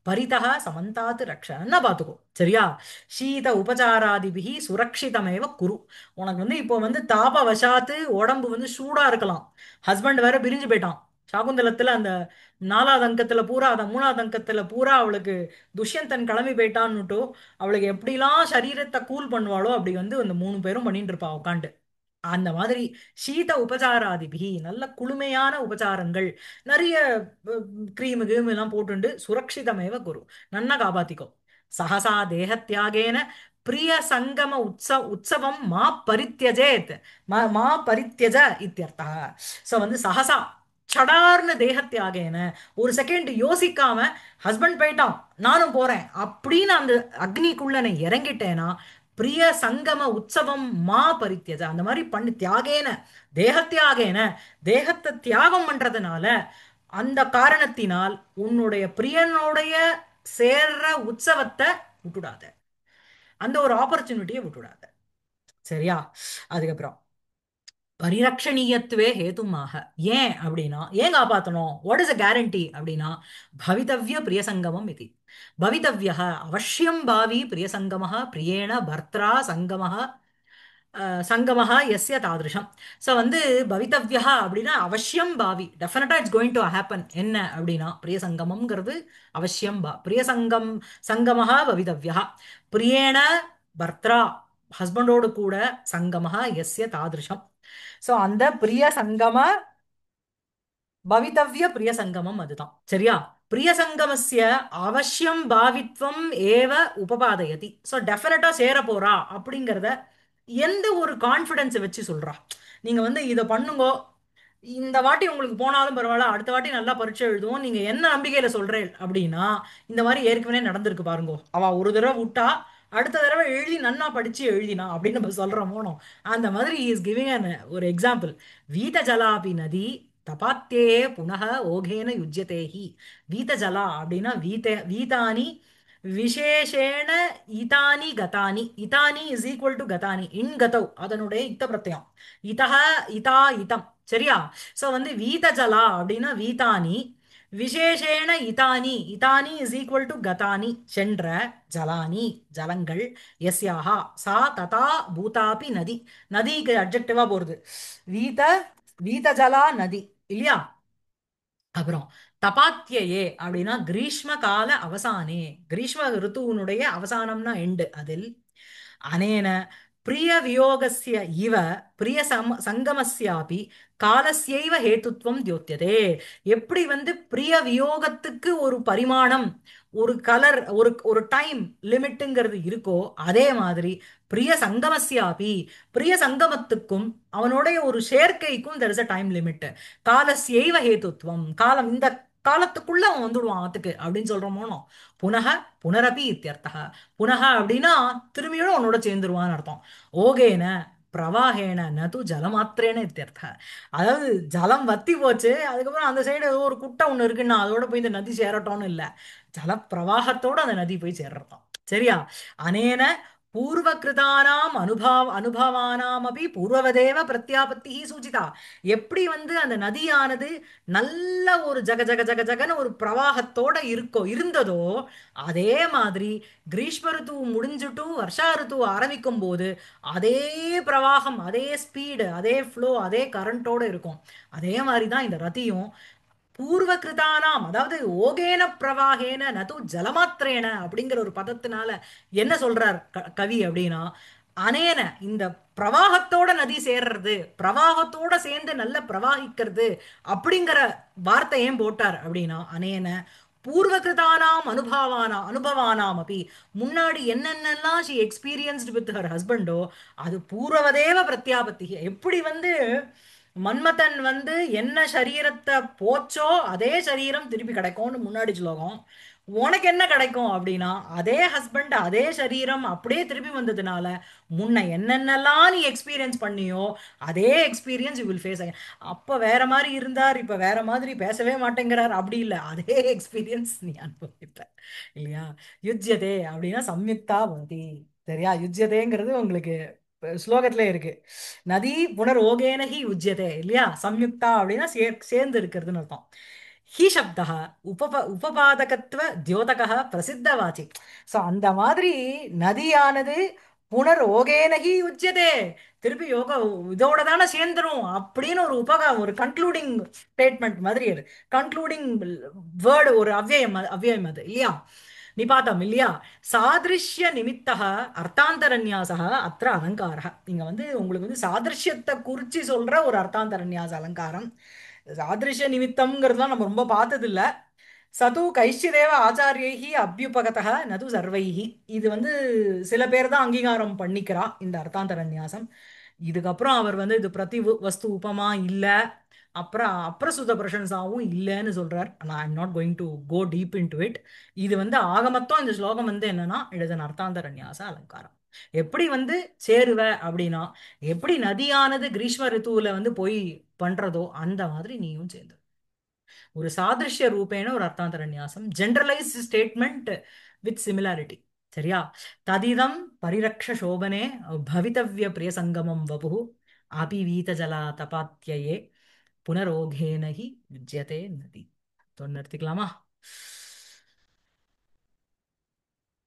பரிதக சமந்தாத்து ரக்ஷன்னா பாத்துக்கோ. சரியா? சீத உபசாராதிபிகி சுரக்ஷிதமேவ குரு. உனக்கு வந்து இப்போ வந்து தாப வசாத்து உடம்பு வந்து சூடா இருக்கலாம். ஹஸ்பண்ட் வேற பிரிஞ்சு போயிட்டான். சாகுந்தலத்துல அந்த 4வது அங்கத்துல பூரா, அந்த 3வது அங்கத்துல பூரா அவளுக்கு துஷ்யந்தன் கிளம்பி போயிட்டான்னுட்டோ, அவளுக்கு எப்படிலாம் சரீரத்தை கூல் பண்ணுவாளோ அப்படி வந்து அந்த 3 பேரும் பண்ணிட்டு இருப்பா உட்காந்து. அந்த மாதிரி சீத உபசாராதிபிகி நல்ல குளுமையான உபசாரங்கள், நிறைய கிரீமு கீமு எல்லாம் போட்டுண்டு சுரக்ஷிதமேவ குரு, நன்னா காப்பாத்திக்கோ. சகசா தேகத்தியாகேன பிரிய சங்கம உற்சவம் மா பரித்யஜேத், மா பரித்யஜ இத்தியர்த்தா. ஸோ வந்து சஹசா சடார்னு தேகத்தியாகேன ஒரு செகண்ட் யோசிக்காம ஹஸ்பண்ட் போயிட்டான் நானும் போறேன் அப்படின்னு அந்த அக்னிக்குள்ள நான் இறங்கிட்டேனா பிரிய சங்கம உற்சவம் மா பரித்யஜ, அந்த மாதிரி பண்ணி தியாகேன தேகத்தியாகேன தேகத்தை தியாகம் பண்றதுனால அந்த காரணத்தினால் உன்னுடைய பிரியனுடைய சேர்ற உற்சவத்தை விட்டுடாத, அந்த ஒரு ஆப்பர்ச்சுனிட்டியை விட்டுடாத. சரியா? அதுக்கப்புறம் பரிரக்ஷணீயத்துவே ஹேதுமாக, ஏன் அப்படின்னா ஏன் காப்பாத்தணும், வாட் இஸ் அ கேரண்டி அப்படின்னா பவிதவ்ய பிரியசங்கமம் இது. பவிதவ்ய அவசியம் பாவி பிரியசங்கமः பிரியேண பர்த்ரா சங்கமः சங்கமஹ எஸ்ய தாதிருஷம். ஸோ வந்து பவித்தவ்யா அப்படின்னா அவசியம் பாவி, டெஃபினட்டா இட்ஸ் கோயிங் டு ஹேப்பன். என்ன அப்படின்னா பிரியசங்கமம்ங்கிறது அவசியம் பிரியசங்கம் சங்கமஹ பவிதவ்யா பிரியேண பர்த்ரா ஹஸ்பண்டோடு கூட சங்கமஹ எஸ்ய தாதிருஷம். ஸோ அந்த பிரிய சங்கம பவித்தவ்ய பிரிய சங்கமம் அதுதான். சரியா? பிரிய சங்கமஸ்ய அவசியம் பாவித்வம் ஏவ உபபாதயதி. ஸோ டெஃபினட்டா சேர போறா அப்படிங்கிறத எந்த ஒரு கான்ஃபிடென்ஸை வச்சு சொல்றா. நீங்க வந்து இதை பண்ணுங்கோ, இந்த வாட்டி உங்களுக்கு போனாலும் பரவாயில்ல, அடுத்த வாட்டி நல்லா பரீட்சை எழுதுவோம், நீங்க என்ன நம்பிக்கையில சொல்றேன் அப்படின்னா இந்த மாதிரி ஏற்கனவே நடந்திருக்கு பாருங்கோ. அவ ஒரு தடவை விட்டா அடுத்த தடவை எழுதி நன்னா படிச்சு எழுதினா அப்படின்னு நம்ம சொல்றோமோனோ, அந்த மாதிரி இஸ் கிவிங் ஒரு எக்ஸாம்பிள். வீத ஜலாபி நதி தபாத்தே புனக ஓகேன யுஜ்யதேஹி. வீத ஜலா அப்படின்னா வீதானி விசேஷேண Idnani கதானி. Idnani is equal to கதானி, இன் கதவ் அதனுடைய இத்த பிரத்யம், இதஹ இதா இதம். சரியா? சோ வந்து வீத ஜலா அப்படின்னா வீதானி விசேஷேண Idnani, Idnani is equal to கதானி சென்ற ஜலானி ஜலங்கள் எஸ்யாஹா சா ததா பூதாபி நதி. நதிக்கு அட்ஜெக்டிவா போறது வீத வீத ஜலா நதி இல்லையா? அப்புறம் தபாத்தியே அப்படின்னா கிரீஷ்ம கால அவசானே, கிரீஷ்ம ரித்துவனுடைய அவசானம்னா எண்டு அதில். அனேன பிரிய வியோகஸ்ய இவ பிரிய சங்கமஸ்யாபி காலஸ்யைவ ஹேத்துத்வம் தியோத்தியதே. எப்படி வந்து பிரிய வியோகத்துக்கு ஒரு பரிமாணம், ஒரு கலர், ஒரு ஒரு டைம் லிமிட்டுங்கிறது இருக்கோ அதே மாதிரி பிரிய சங்கமஸ்யாபி பிரிய சங்கமத்துக்கும் அவனுடைய ஒரு சேர்க்கைக்கும் there is a time limit. காலஸ்யைவ ஹேத்துத்வம், காலம் இந்த காலத்துக்குள்ள அவன் வந்துடுவான் ஆத்துக்கு அப்படின்னு சொல்றோமோனோ. புனக புனரபி இத்தியர்த்தः. புனக அப்படின்னா திரும்பியும் உன்னோட சேர்ந்துருவான்னு அர்த்தம். ஓகேன பிரவாகேன நது ஜலமாத்திரேன இத்தியர்த்தः. அதாவது ஜலம் வத்தி போச்சு, அதுக்கப்புறம் அந்த சைடு ஏதோ ஒரு குட்டை ஒண்ணு இருக்குன்னா அதோட போய் இந்த நதி சேரட்டோம்னு இல்ல, ஜல பிரவாகத்தோட அந்த நதி போய் சேர்றதாம். சரியா? அனேன பூர்வகிருதானாம் அனுபவானாம் அப்படி பூர்வவதேவ பிரத்யாபத்தி சூச்சிதா. எப்படி வந்து அந்த நதியானது நல்ல ஒரு ஜக ஜக ஜக ஜகன்னு ஒரு பிரவாகத்தோட இருந்ததோ அதே மாதிரி கிரீஷ்ம ரித்து முடிஞ்சுட்டு வருஷா ரித்து ஆரம்பிக்கும் போது அதே பிரவாகம், அதே ஸ்பீடு, அதே ஃப்ளோ, அதே கரண்டோட இருக்கும். அதே மாதிரி தான் இந்த ரதியும் பூர்வ கிருதானாம், அதாவது ஓகேன பிரவாகேன நது ஜலமாத்திரேன அப்படிங்கிற ஒரு பதத்தினால என்ன சொல்றார் கவி அப்படின்னா அனேன இந்த பிரவாகத்தோட நதி சேர்றது, பிரவாகத்தோட சேர்ந்து நல்ல பிரவாகிக்கிறது அப்படிங்கிற வார்த்தை ஏன் போட்டார் அப்படின்னா அனேன பூர்வகிருதானாம் அனுபவானாம் அப்படி முன்னாடி என்னென்னலாம் ஷி எக்ஸ்பீரியன்ஸ்டு வித் ஹர் ஹஸ்பண்டோ அது பூர்வதேவ பிரத்யாபத்தி. எப்படி வந்து மன்மதன் வந்து என்ன சரீரத்தை போச்சோ அதே சரீரம் திருப்பி கிடைக்கும்னு முன்னாடி ஸ்லோகம், உனக்கு என்ன கிடைக்கும் அப்படின்னா அதே ஹஸ்பண்ட் அதே சரீரம் அப்படியே திருப்பி வந்ததுனால முன்ன என்னென்னலாம் நீ எக்ஸ்பீரியன்ஸ் பண்ணியோ அதே எக்ஸ்பீரியன்ஸ் யூ வில் ஃபேஸ். அப்போ வேற மாதிரி இருந்தார், இப்போ வேற மாதிரி பேசவே மாட்டேங்கிறார் அப்படி இல்லை, அதே எக்ஸ்பீரியன்ஸ் நீ அனுபவிப்ப இல்லையா? யுஜ்யதே அப்படின்னா சம்யுக்தா பவதி. சரியா? யுஜ்யதேங்கிறது உங்களுக்கு ஸ்லோகத்திலே இருக்கு. நதி புனர் ஓகேனஹி யுஜ்யதே இல்லையா? சம்யுக்தா அப்படின்னா சேர்ந்து இருக்கிறதுன்னு அர்த்தம். He Saptah உபபாதகத்துவ தியோதக பிரசித்தவாச்சி. ஸோ அந்த மாதிரி நதியானது புனர் ஓகேனஹி யுஜ்யதே திருப்பி யோக இதோட தானே சேர்ந்துரும் அப்படின்னு ஒரு ஒரு கன்க்ளூடிங் ஸ்டேட்மெண்ட் மாதிரி அது, கன்க்ளூடிங் வேர்டு, ஒரு அவ்யயம் அவ்யயம் அது இல்லையா? நிபாத்தம் இல்லையா? சாதிருஷ்ய நிமித்தக அர்த்தாந்தரநியாசக அத்திர அலங்காரः. இங்க வந்து உங்களுக்கு வந்து சாதிருஷ்யத்தை குறிச்சு சொல்ற ஒரு அர்த்தாந்தரநியாச அலங்காரம். சாதிருஷ்ய நிமித்தம்ங்கிறதுலாம் நம்ம ரொம்ப பார்த்தது இல்ல. சது கைஷ்சிதேவ ஆச்சாரியைஹி அபியுபகதः நது சர்வைஹி. இது வந்து சில பேர் தான் அங்கீகாரம் பண்ணிக்கிறா இந்த அர்த்தாந்தரநியாசம். இதுக்கப்புறம் அவர் வந்து இது வஸ்து உபமா இல்ல, அப்புறம் அப்ரசுத பிரசன்சாவும் இல்லைன்னு சொல்றார். நான் I'm not going to go deep into it. இது வந்து ஆக மொத்தம் இந்த ஸ்லோகம் வந்து என்னன்னா இட் இஸ் அன் அர்த்தாந்தரநியாச அலங்காரம். எப்படி வந்து சேருவ அப்படின்னா, எப்படி நதியானது கிரீஷ்ம ரித்துவுல வந்து போய் பண்றதோ அந்த மாதிரி நீயும் சேர்ந்து ஒரு சாதிருஷ்ய ரூபேண ஒரு அர்த்தாந்தர நியாசம், ஜெனரலைஸ்ட் ஸ்டேட்மெண்ட் வித் சிமிலாரிட்டி. சரியா? ததிதம் பரிரக்ஷ சோபனே பவிதவ்ய பிரிய சங்கமம் வபு ஆபி வீத ஜலா தபாத்யயே புனரோகேன ஹி யுஜ்யதே நதி. நிறுத்திக்கலாமா?